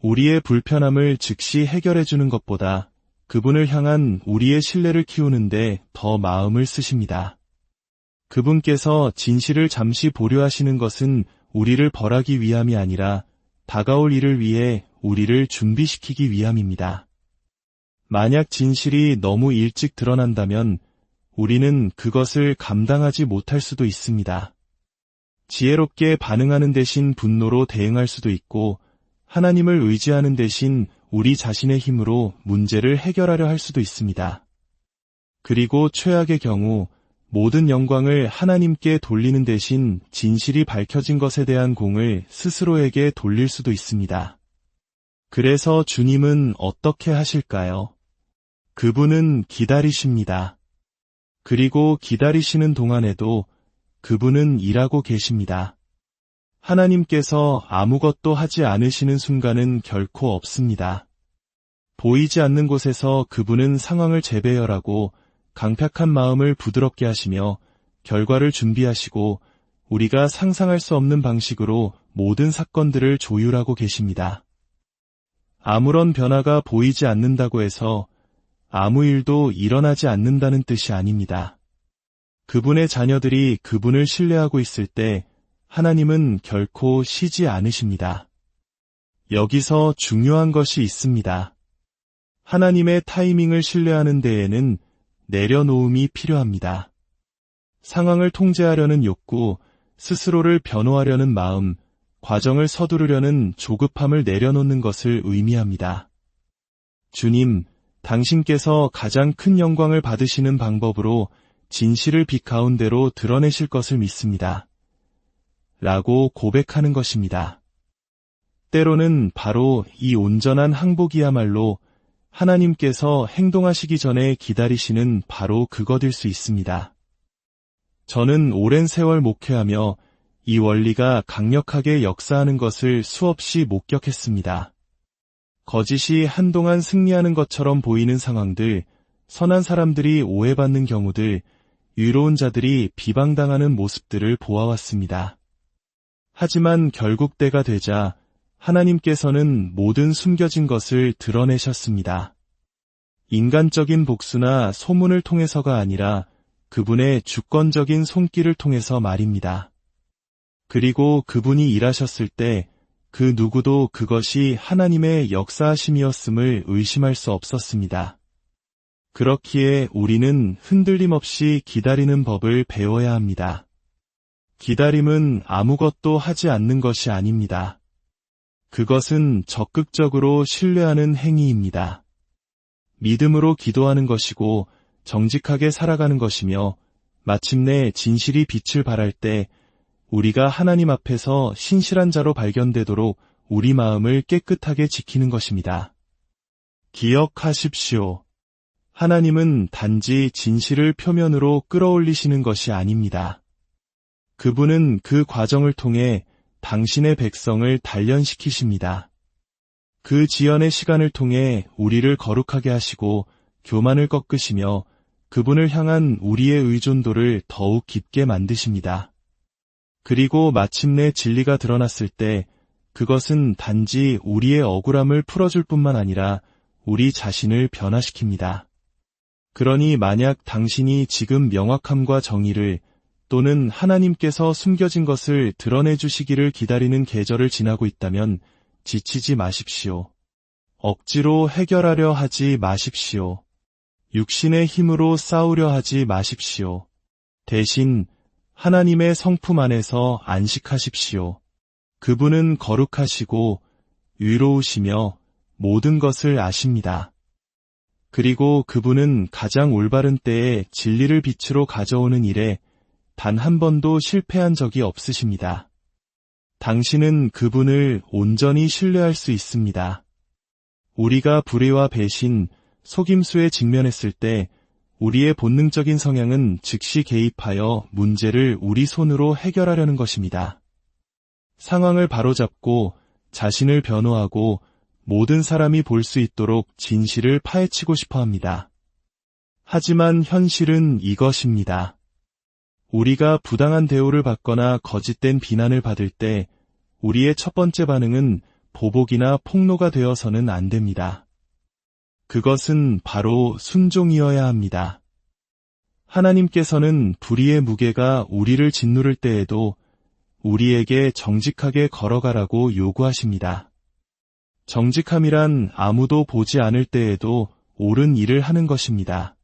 우리의 불편함을 즉시 해결해주는 것보다 그분을 향한 우리의 신뢰를 키우는데 더 마음을 쓰십니다. 그분께서 진실을 잠시 보류하시는 것은 우리를 벌하기 위함이 아니라 다가올 일을 위해 우리를 준비시키기 위함입니다. 만약 진실이 너무 일찍 드러난다면 우리는 그것을 감당하지 못할 수도 있습니다. 지혜롭게 반응하는 대신 분노로 대응할 수도 있고 하나님을 의지하는 대신 우리 자신의 힘으로 문제를 해결하려 할 수도 있습니다. 그리고 최악의 경우 모든 영광을 하나님께 돌리는 대신 진실이 밝혀진 것에 대한 공을 스스로에게 돌릴 수도 있습니다. 그래서 주님은 어떻게 하실까요? 그분은 기다리십니다. 그리고 기다리시는 동안에도 그분은 일하고 계십니다. 하나님께서 아무것도 하지 않으시는 순간은 결코 없습니다. 보이지 않는 곳에서 그분은 상황을 재배열하고 강팍한 마음을 부드럽게 하시며 결과를 준비하시고 우리가 상상할 수 없는 방식으로 모든 사건들을 조율하고 계십니다. 아무런 변화가 보이지 않는다고 해서 아무 일도 일어나지 않는다는 뜻이 아닙니다. 그분의 자녀들이 그분을 신뢰하고 있을 때 하나님은 결코 쉬지 않으십니다. 여기서 중요한 것이 있습니다. 하나님의 타이밍을 신뢰하는 데에는 내려놓음이 필요합니다. 상황을 통제하려는 욕구, 스스로를 변호하려는 마음, 과정을 서두르려는 조급함을 내려놓는 것을 의미합니다. 주님, 당신께서 가장 큰 영광을 받으시는 방법으로 진실을 빛 가운데로 드러내실 것을 믿습니다. 라고 고백하는 것입니다. 때로는 바로 이 온전한 항복이야말로 하나님께서 행동하시기 전에 기다리시는 바로 그것일 수 있습니다. 저는 오랜 세월 목회하며 이 원리가 강력하게 역사하는 것을 수없이 목격했습니다. 거짓이 한동안 승리하는 것처럼 보이는 상황들, 선한 사람들이 오해받는 경우들, 의로운 자들이 비방당하는 모습들을 보아왔습니다. 하지만 결국 때가 되자 하나님께서는 모든 숨겨진 것을 드러내셨습니다. 인간적인 복수나 소문을 통해서가 아니라 그분의 주권적인 손길을 통해서 말입니다. 그리고 그분이 일하셨을 때 그 누구도 그것이 하나님의 역사하심이었음을 의심할 수 없었습니다. 그렇기에 우리는 흔들림 없이 기다리는 법을 배워야 합니다. 기다림은 아무것도 하지 않는 것이 아닙니다. 그것은 적극적으로 신뢰하는 행위입니다. 믿음으로 기도하는 것이고 정직하게 살아가는 것이며 마침내 진실이 빛을 발할 때 우리가 하나님 앞에서 신실한 자로 발견되도록 우리 마음을 깨끗하게 지키는 것입니다. 기억하십시오. 하나님은 단지 진실을 표면으로 끌어올리시는 것이 아닙니다. 그분은 그 과정을 통해 당신의 백성을 단련시키십니다. 그 지연의 시간을 통해 우리를 거룩하게 하시고 교만을 꺾으시며 그분을 향한 우리의 의존도를 더욱 깊게 만드십니다. 그리고 마침내 진리가 드러났을 때 그것은 단지 우리의 억울함을 풀어줄 뿐만 아니라 우리 자신을 변화시킵니다. 그러니 만약 당신이 지금 명확함과 정의를 또는 하나님께서 숨겨진 것을 드러내 주시기를 기다리는 계절을 지나고 있다면 지치지 마십시오. 억지로 해결하려 하지 마십시오. 육신의 힘으로 싸우려 하지 마십시오. 대신 하나님의 성품 안에서 안식하십시오. 그분은 거룩하시고 위로우시며 모든 것을 아십니다. 그리고 그분은 가장 올바른 때에 진리를 빛으로 가져오는 일에 단 한 번도 실패한 적이 없으십니다. 당신은 그분을 온전히 신뢰할 수 있습니다. 우리가 불의와 배신, 속임수에 직면했을 때 우리의 본능적인 성향은 즉시 개입하여 문제를 우리 손으로 해결하려는 것입니다. 상황을 바로잡고 자신을 변호하고 모든 사람이 볼 수 있도록 진실을 파헤치고 싶어 합니다. 하지만 현실은 이것입니다. 우리가 부당한 대우를 받거나 거짓된 비난을 받을 때 우리의 첫 번째 반응은 보복이나 폭로가 되어서는 안 됩니다. 그것은 바로 순종이어야 합니다. 하나님께서는 불의의 무게가 우리를 짓누를 때에도 우리에게 정직하게 걸어가라고 요구하십니다. 정직함이란 아무도 보지 않을 때에도 옳은 일을 하는 것입니다.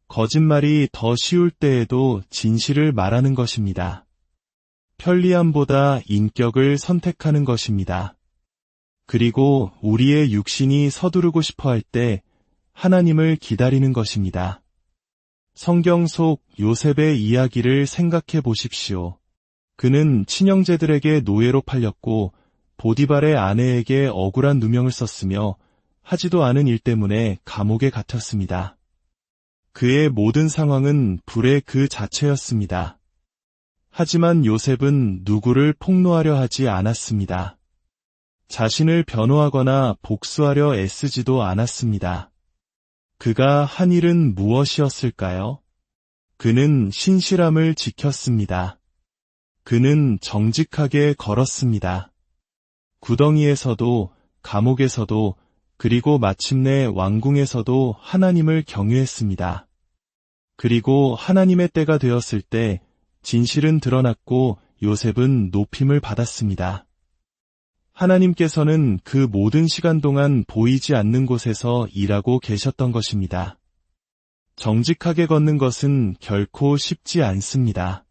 거짓말이 더 쉬울 때에도 진실을 말하는 것입니다. 편리함보다 인격을 선택하는 것입니다. 그리고 우리의 육신이 서두르고 싶어 할 때 하나님을 기다리는 것입니다. 성경 속 요셉의 이야기를 생각해 보십시오. 그는 친형제들에게 노예로 팔렸고 보디발의 아내에게 억울한 누명을 썼으며 하지도 않은 일 때문에 감옥에 갇혔습니다. 그의 모든 상황은 불의 그 자체였습니다. 하지만 요셉은 누구를 폭로하려 하지 않았습니다. 자신을 변호하거나 복수하려 애쓰지도 않았습니다. 그가 한 일은 무엇이었을까요? 그는 신실함을 지켰습니다. 그는 정직하게 걸었습니다. 구덩이에서도, 감옥에서도, 그리고 마침내 왕궁에서도 하나님을 경유했습니다. 그리고 하나님의 때가 되었을 때 진실은 드러났고 요셉은 높임을 받았습니다. 하나님께서는 그 모든 시간 동안 보이지 않는 곳에서 일하고 계셨던 것입니다. 정직하게 걷는 것은 결코 쉽지 않습니다.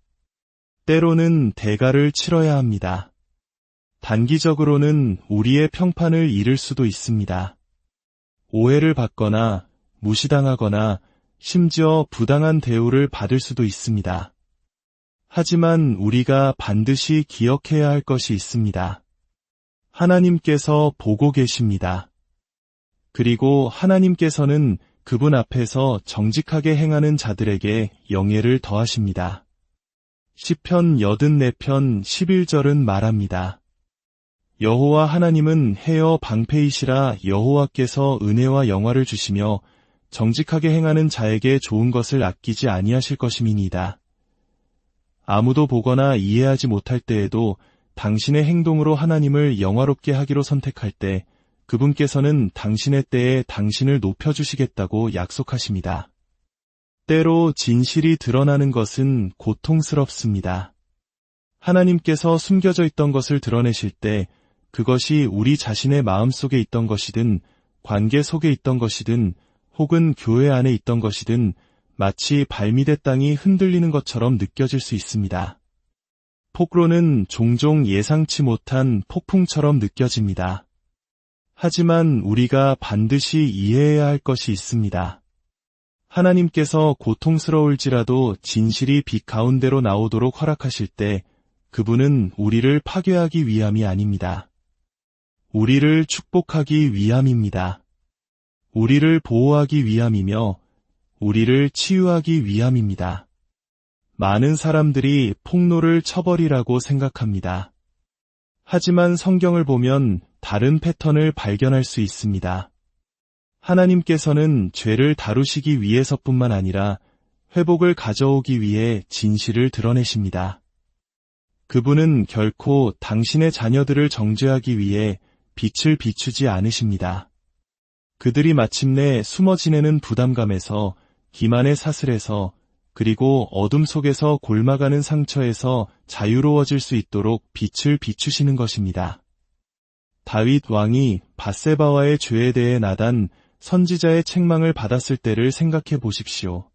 때로는 대가를 치러야 합니다. 단기적으로는 우리의 평판을 잃을 수도 있습니다. 오해를 받거나 무시당하거나 심지어 부당한 대우를 받을 수도 있습니다. 하지만 우리가 반드시 기억해야 할 것이 있습니다. 하나님께서 보고 계십니다. 그리고 하나님께서는 그분 앞에서 정직하게 행하는 자들에게 영예를 더하십니다. 시편 84편 11절은 말합니다. 여호와 하나님은 헤어 방패이시라 여호와께서 은혜와 영화를 주시며 정직하게 행하는 자에게 좋은 것을 아끼지 아니하실 것임이니이다. 아무도 보거나 이해하지 못할 때에도 당신의 행동으로 하나님을 영화롭게 하기로 선택할 때 그분께서는 당신의 때에 당신을 높여주시겠다고 약속하십니다. 때로 진실이 드러나는 것은 고통스럽습니다. 하나님께서 숨겨져 있던 것을 드러내실 때 그것이 우리 자신의 마음속에 있던 것이든 관계 속에 있던 것이든 혹은 교회 안에 있던 것이든 마치 발밑의 땅이 흔들리는 것처럼 느껴질 수 있습니다. 폭로는 종종 예상치 못한 폭풍처럼 느껴집니다. 하지만 우리가 반드시 이해해야 할 것이 있습니다. 하나님께서 고통스러울지라도 진실이 빛 가운데로 나오도록 허락하실 때 그분은 우리를 파괴하기 위함이 아닙니다. 우리를 축복하기 위함입니다. 우리를 보호하기 위함이며 우리를 치유하기 위함입니다. 많은 사람들이 폭로를 쳐버리라고 생각합니다. 하지만 성경을 보면 다른 패턴을 발견할 수 있습니다. 하나님께서는 죄를 다루시기 위해서뿐만 아니라 회복을 가져오기 위해 진실을 드러내십니다. 그분은 결코 당신의 자녀들을 정죄하기 위해 빛을 비추지 않으십니다. 그들이 마침내 숨어 지내는 부담감에서, 기만의 사슬에서, 그리고 어둠 속에서 골마가는 상처에서 자유로워질 수 있도록 빛을 비추시는 것입니다. 다윗 왕이 밧세바와의 죄에 대해 나단 선지자의 책망을 받았을 때를 생각해 보십시오.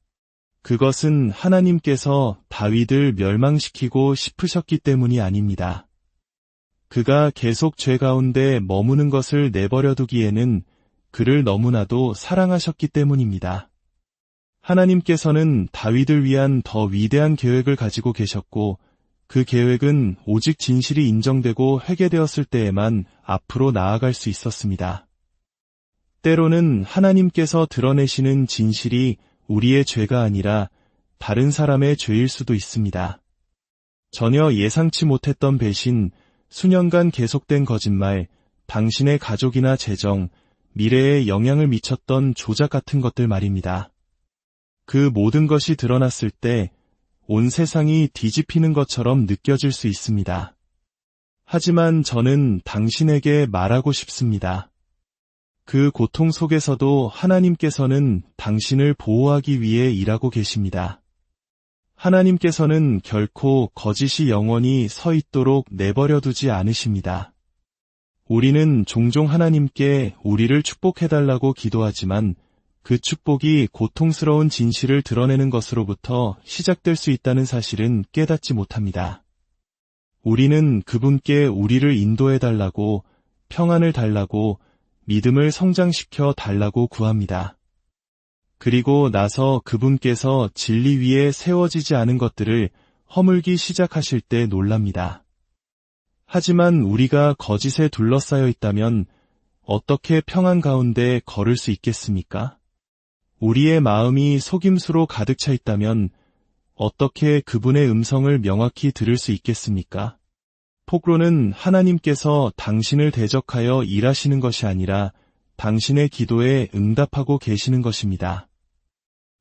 그것은 하나님께서 다윗을 멸망시키고 싶으셨기 때문이 아닙니다. 그가 계속 죄 가운데 머무는 것을 내버려 두기에는 그를 너무나도 사랑하셨기 때문입니다. 하나님께서는 다윗을 위한 더 위대한 계획을 가지고 계셨고 그 계획은 오직 진실이 인정되고 회개되었을 때에만 앞으로 나아갈 수 있었습니다. 때로는 하나님께서 드러내시는 진실이 우리의 죄가 아니라 다른 사람의 죄일 수도 있습니다. 전혀 예상치 못했던 배신, 수년간 계속된 거짓말, 당신의 가족이나 재정, 미래에 영향을 미쳤던 조작 같은 것들 말입니다. 그 모든 것이 드러났을 때 온 세상이 뒤집히는 것처럼 느껴질 수 있습니다. 하지만 저는 당신에게 말하고 싶습니다. 그 고통 속에서도 하나님께서는 당신을 보호하기 위해 일하고 계십니다. 하나님께서는 결코 거짓이 영원히 서 있도록 내버려 두지 않으십니다. 우리는 종종 하나님께 우리를 축복해달라고 기도하지만 그 축복이 고통스러운 진실을 드러내는 것으로부터 시작될 수 있다는 사실은 깨닫지 못합니다. 우리는 그분께 우리를 인도해달라고, 평안을 달라고, 믿음을 성장시켜 달라고 구합니다. 그리고 나서 그분께서 진리 위에 세워지지 않은 것들을 허물기 시작하실 때 놀랍니다. 하지만 우리가 거짓에 둘러싸여 있다면 어떻게 평안 가운데 걸을 수 있겠습니까? 우리의 마음이 속임수로 가득 차 있다면 어떻게 그분의 음성을 명확히 들을 수 있겠습니까? 폭로는 하나님께서 당신을 대적하여 일하시는 것이 아니라 당신의 기도에 응답하고 계시는 것입니다.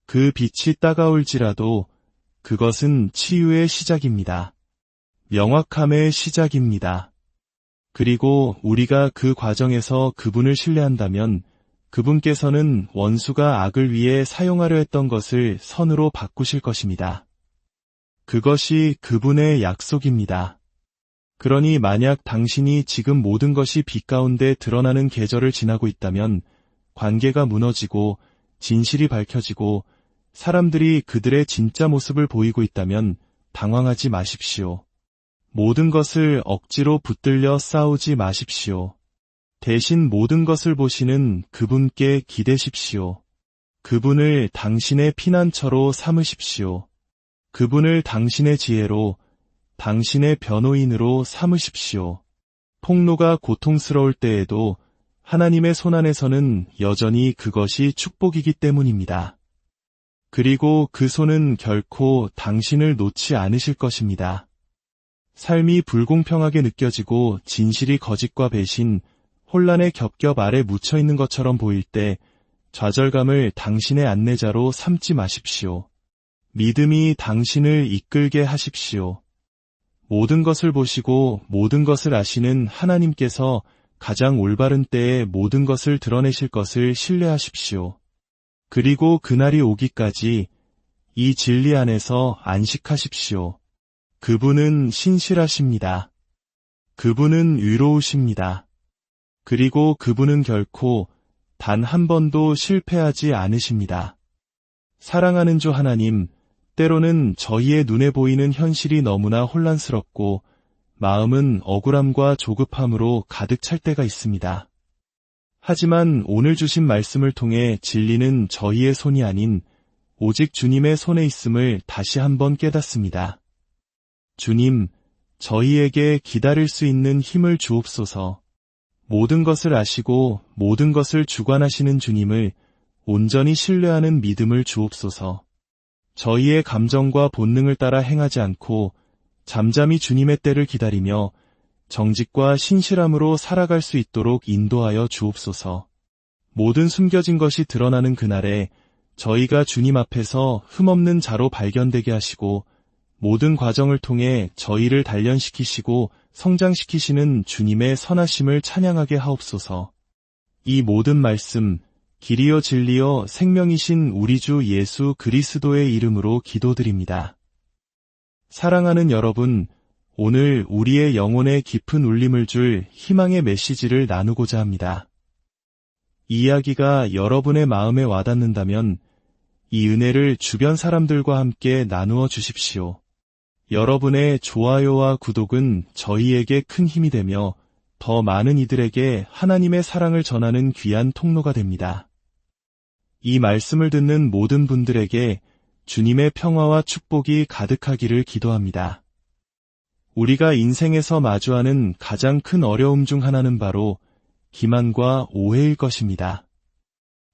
그 빛이 따가울지라도 그것은 치유의 시작입니다. 명확함의 시작입니다. 그리고 우리가 그 과정에서 그분을 신뢰한다면 그분께서는 원수가 악을 위해 사용하려 했던 것을 선으로 바꾸실 것입니다. 그것이 그분의 약속입니다. 그러니 만약 당신이 지금 모든 것이 빛 가운데 드러나는 계절을 지나고 있다면 관계가 무너지고 진실이 밝혀지고 사람들이 그들의 진짜 모습을 보이고 있다면 당황하지 마십시오. 모든 것을 억지로 붙들려 싸우지 마십시오. 대신 모든 것을 보시는 그분께 기대십시오. 그분을 당신의 피난처로 삼으십시오. 그분을 당신의 지혜로, 당신의 변호인으로 삼으십시오. 폭로가 고통스러울 때에도 하나님의 손안에서는 여전히 그것이 축복이기 때문입니다. 그리고 그 손은 결코 당신을 놓지 않으실 것입니다. 삶이 불공평하게 느껴지고 진실이 거짓과 배신, 혼란의 겹겹 아래 묻혀있는 것처럼 보일 때 좌절감을 당신의 안내자로 삼지 마십시오. 믿음이 당신을 이끌게 하십시오. 모든 것을 보시고 모든 것을 아시는 하나님께서 가장 올바른 때에 모든 것을 드러내실 것을 신뢰하십시오. 그리고 그날이 오기까지 이 진리 안에서 안식하십시오. 그분은 신실하십니다. 그분은 의로우십니다. 그리고 그분은 결코 단 한 번도 실패하지 않으십니다. 사랑하는 주 하나님, 때로는 저희의 눈에 보이는 현실이 너무나 혼란스럽고 마음은 억울함과 조급함으로 가득 찰 때가 있습니다. 하지만 오늘 주신 말씀을 통해 진리는 저희의 손이 아닌 오직 주님의 손에 있음을 다시 한번 깨닫습니다. 주님, 저희에게 기다릴 수 있는 힘을 주옵소서. 모든 것을 아시고 모든 것을 주관하시는 주님을 온전히 신뢰하는 믿음을 주옵소서. 저희의 감정과 본능을 따라 행하지 않고 잠잠히 주님의 때를 기다리며 정직과 신실함으로 살아갈 수 있도록 인도하여 주옵소서. 모든 숨겨진 것이 드러나는 그날에 저희가 주님 앞에서 흠없는 자로 발견되게 하시고 모든 과정을 통해 저희를 단련시키시고 성장시키시는 주님의 선하심을 찬양하게 하옵소서. 이 모든 말씀, 길이요 진리요 생명이신 우리 주 예수 그리스도의 이름으로 기도드립니다. 사랑하는 여러분, 오늘 우리의 영혼에 깊은 울림을 줄 희망의 메시지를 나누고자 합니다. 이 이야기가 여러분의 마음에 와닿는다면 이 은혜를 주변 사람들과 함께 나누어 주십시오. 여러분의 좋아요와 구독은 저희에게 큰 힘이 되며 더 많은 이들에게 하나님의 사랑을 전하는 귀한 통로가 됩니다. 이 말씀을 듣는 모든 분들에게 주님의 평화와 축복이 가득하기를 기도합니다. 우리가 인생에서 마주하는 가장 큰 어려움 중 하나는 바로 기만과 오해일 것입니다.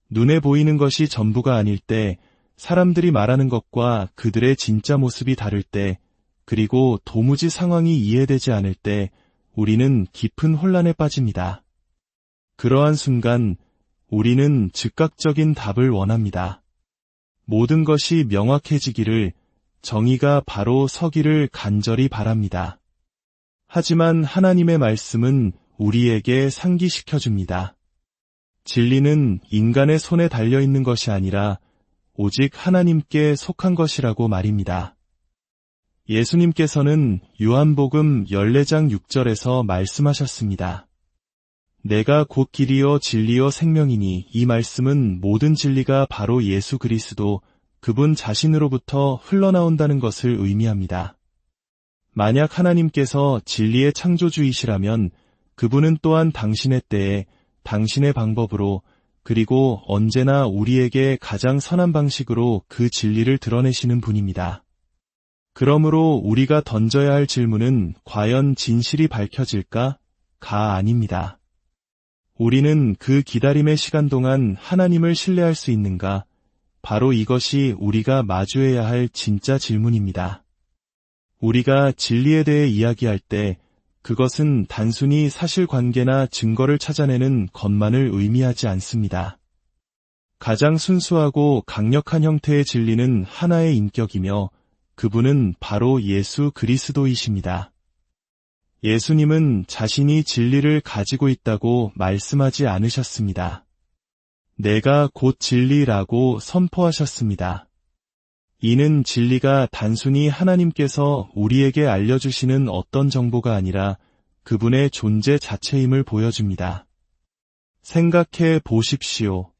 눈에 보이는 것이 전부가 아닐 때, 사람들이 말하는 것과 그들의 진짜 모습이 다를 때, 그리고 도무지 상황이 이해되지 않을 때 우리는 깊은 혼란에 빠집니다. 그러한 순간 우리는 즉각적인 답을 원합니다. 모든 것이 명확해지기를, 정의가 바로 서기를 간절히 바랍니다. 하지만 하나님의 말씀은 우리에게 상기시켜줍니다. 진리는 인간의 손에 달려있는 것이 아니라 오직 하나님께 속한 것이라고 말입니다. 예수님께서는 요한복음 14장 6절에서 말씀하셨습니다. 내가 곧 길이요 진리요 생명이니, 이 말씀은 모든 진리가 바로 예수 그리스도 그분 자신으로부터 흘러나온다는 것을 의미합니다. 만약 하나님께서 진리의 창조주이시라면 그분은 또한 당신의 때에 당신의 방법으로 그리고 언제나 우리에게 가장 선한 방식으로 그 진리를 드러내시는 분입니다. 그러므로 우리가 던져야 할 질문은 과연 진실이 밝혀질까?가 아닙니다. 우리는 그 기다림의 시간 동안 하나님을 신뢰할 수 있는가? 바로 이것이 우리가 마주해야 할 진짜 질문입니다. 우리가 진리에 대해 이야기할 때 그것은 단순히 사실관계나 증거를 찾아내는 것만을 의미하지 않습니다. 가장 순수하고 강력한 형태의 진리는 하나의 인격이며 그분은 바로 예수 그리스도이십니다. 예수님은 자신이 진리를 가지고 있다고 말씀하지 않으셨습니다. 내가 곧 진리라고 선포하셨습니다. 이는 진리가 단순히 하나님께서 우리에게 알려주시는 어떤 정보가 아니라 그분의 존재 자체임을 보여줍니다. 생각해 보십시오.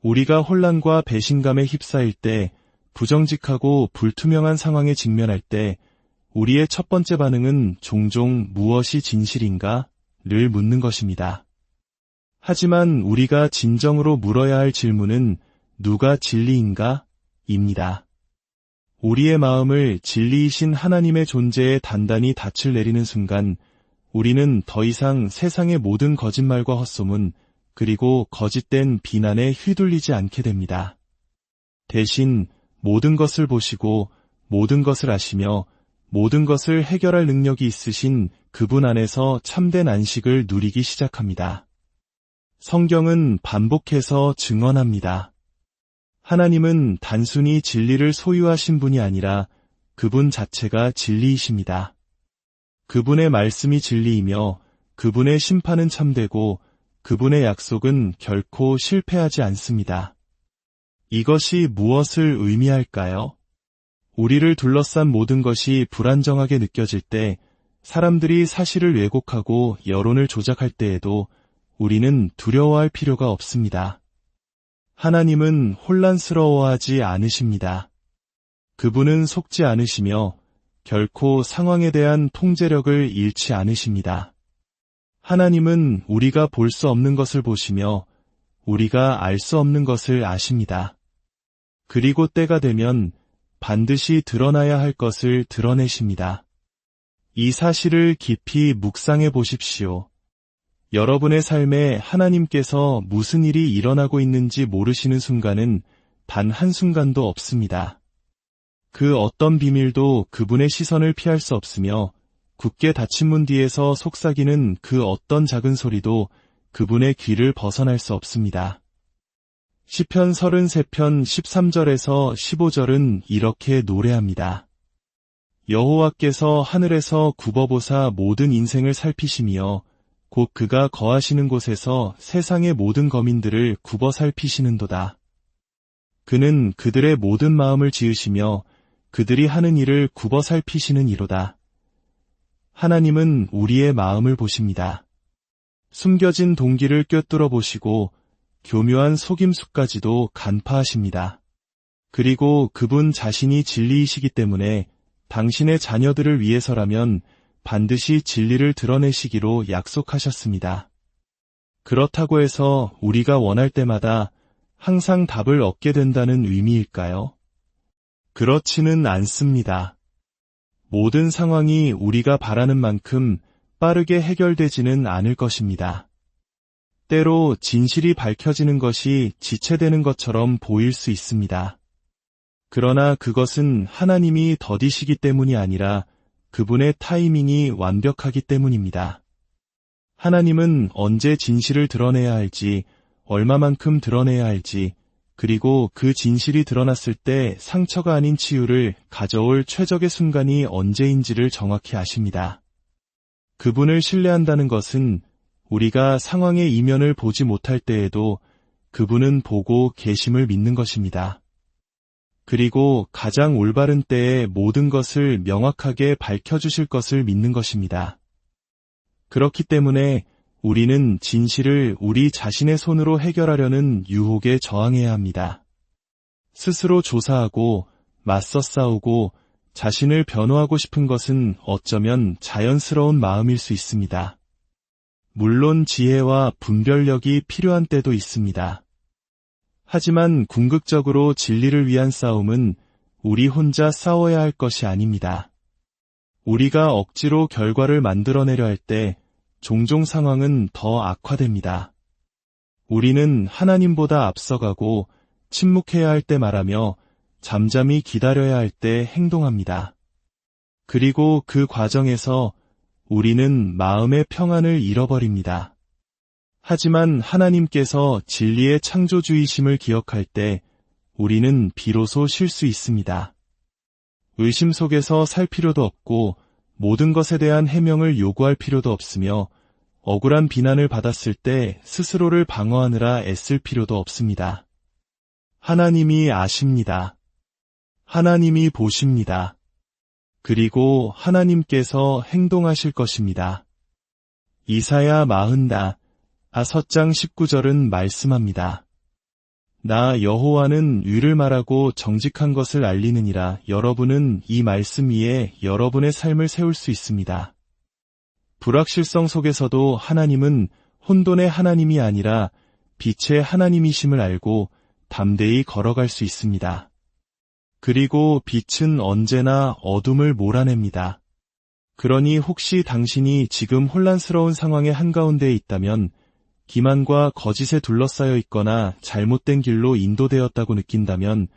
우리가 혼란과 배신감에 휩싸일 때, 부정직하고 불투명한 상황에 직면할 때 우리의 첫 번째 반응은 종종 무엇이 진실인가?를 묻는 것입니다. 하지만 우리가 진정으로 물어야 할 질문은 누가 진리인가? 입니다. 우리의 마음을 진리이신 하나님의 존재에 단단히 닻을 내리는 순간 우리는 더 이상 세상의 모든 거짓말과 헛소문 그리고 거짓된 비난에 휘둘리지 않게 됩니다. 대신 모든 것을 보시고 모든 것을 아시며 모든 것을 해결할 능력이 있으신 그분 안에서 참된 안식을 누리기 시작합니다. 성경은 반복해서 증언합니다. 하나님은 단순히 진리를 소유하신 분이 아니라 그분 자체가 진리이십니다. 그분의 말씀이 진리이며 그분의 심판은 참되고 그분의 약속은 결코 실패하지 않습니다. 이것이 무엇을 의미할까요? 우리를 둘러싼 모든 것이 불안정하게 느껴질 때, 사람들이 사실을 왜곡하고 여론을 조작할 때에도 우리는 두려워할 필요가 없습니다. 하나님은 혼란스러워하지 않으십니다. 그분은 속지 않으시며 결코 상황에 대한 통제력을 잃지 않으십니다. 하나님은 우리가 볼 수 없는 것을 보시며 우리가 알 수 없는 것을 아십니다. 그리고 때가 되면 반드시 드러나야 할 것을 드러내십니다. 이 사실을 깊이 묵상해 보십시오. 여러분의 삶에 하나님께서 무슨 일이 일어나고 있는지 모르시는 순간은 단 한순간도 없습니다. 그 어떤 비밀도 그분의 시선을 피할 수 없으며 굳게 닫힌 문 뒤에서 속삭이는 그 어떤 작은 소리도 그분의 귀를 벗어날 수 없습니다. 시편 33편 13절에서 15절은 이렇게 노래합니다. 여호와께서 하늘에서 굽어보사 모든 인생을 살피시며 곧 그가 거하시는 곳에서 세상의 모든 거민들을 굽어 살피시는도다. 그는 그들의 모든 마음을 지으시며 그들이 하는 일을 굽어 살피시는 이로다. 하나님은 우리의 마음을 보십니다. 숨겨진 동기를 꿰뚫어 보시고 교묘한 속임수까지도 간파하십니다. 그리고 그분 자신이 진리이시기 때문에 당신의 자녀들을 위해서라면 반드시 진리를 드러내시기로 약속하셨습니다. 그렇다고 해서 우리가 원할 때마다 항상 답을 얻게 된다는 의미일까요? 그렇지는 않습니다. 모든 상황이 우리가 바라는 만큼 빠르게 해결되지는 않을 것입니다. 때로 진실이 밝혀지는 것이 지체되는 것처럼 보일 수 있습니다. 그러나 그것은 하나님이 더디시기 때문이 아니라 그분의 타이밍이 완벽하기 때문입니다. 하나님은 언제 진실을 드러내야 할지, 얼마만큼 드러내야 할지, 그리고 그 진실이 드러났을 때 상처가 아닌 치유를 가져올 최적의 순간이 언제인지를 정확히 아십니다. 그분을 신뢰한다는 것은 우리가 상황의 이면을 보지 못할 때에도 그분은 보고 계심을 믿는 것입니다. 그리고 가장 올바른 때에 모든 것을 명확하게 밝혀주실 것을 믿는 것입니다. 그렇기 때문에 우리는 진실을 우리 자신의 손으로 해결하려는 유혹에 저항해야 합니다. 스스로 조사하고 맞서 싸우고 자신을 변호하고 싶은 것은 어쩌면 자연스러운 마음일 수 있습니다. 물론 지혜와 분별력이 필요한 때도 있습니다. 하지만 궁극적으로 진리를 위한 싸움은 우리 혼자 싸워야 할 것이 아닙니다. 우리가 억지로 결과를 만들어내려 할 때 종종 상황은 더 악화됩니다. 우리는 하나님보다 앞서가고 침묵해야 할 때 말하며 잠잠히 기다려야 할 때 행동합니다. 그리고 그 과정에서 우리는 마음의 평안을 잃어버립니다. 하지만 하나님께서 진리의 창조주이심을 기억할 때 우리는 비로소 쉴 수 있습니다. 의심 속에서 살 필요도 없고 모든 것에 대한 해명을 요구할 필요도 없으며 억울한 비난을 받았을 때 스스로를 방어하느라 애쓸 필요도 없습니다. 하나님이 아십니다. 하나님이 보십니다. 그리고 하나님께서 행동하실 것입니다. 이사야 40장 19절은 말씀합니다. 나 여호와는 의를 말하고 정직한 것을 알리느니라. 여러분은 이 말씀 위에 여러분의 삶을 세울 수 있습니다. 불확실성 속에서도 하나님은 혼돈의 하나님이 아니라 빛의 하나님이심을 알고 담대히 걸어갈 수 있습니다. 그리고 빛은 언제나 어둠을 몰아냅니다. 그러니 혹시 당신이 지금 혼란스러운 상황의 한가운데에 있다면 기만과 거짓에 둘러싸여 있거나 잘못된 길로 인도되었다고 느낀다면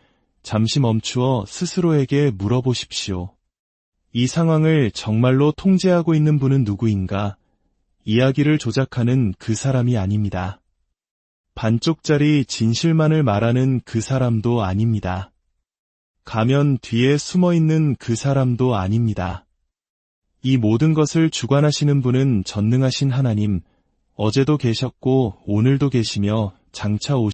잠시 멈추어 스스로에게 물어보십시오. 이 상황을 정말로 통제하고 있는 분은 누구인가? 이야기를 조작하는 그 사람이 아닙니다. 반쪽짜리 진실만을 말하는 그 사람도 아닙니다. 가면 뒤에 숨어있는 그 사람도 아닙니다. 이 모든 것을 주관하시는 분은 전능하신 하나님, 어제도 계셨고 오늘도 계시며 장차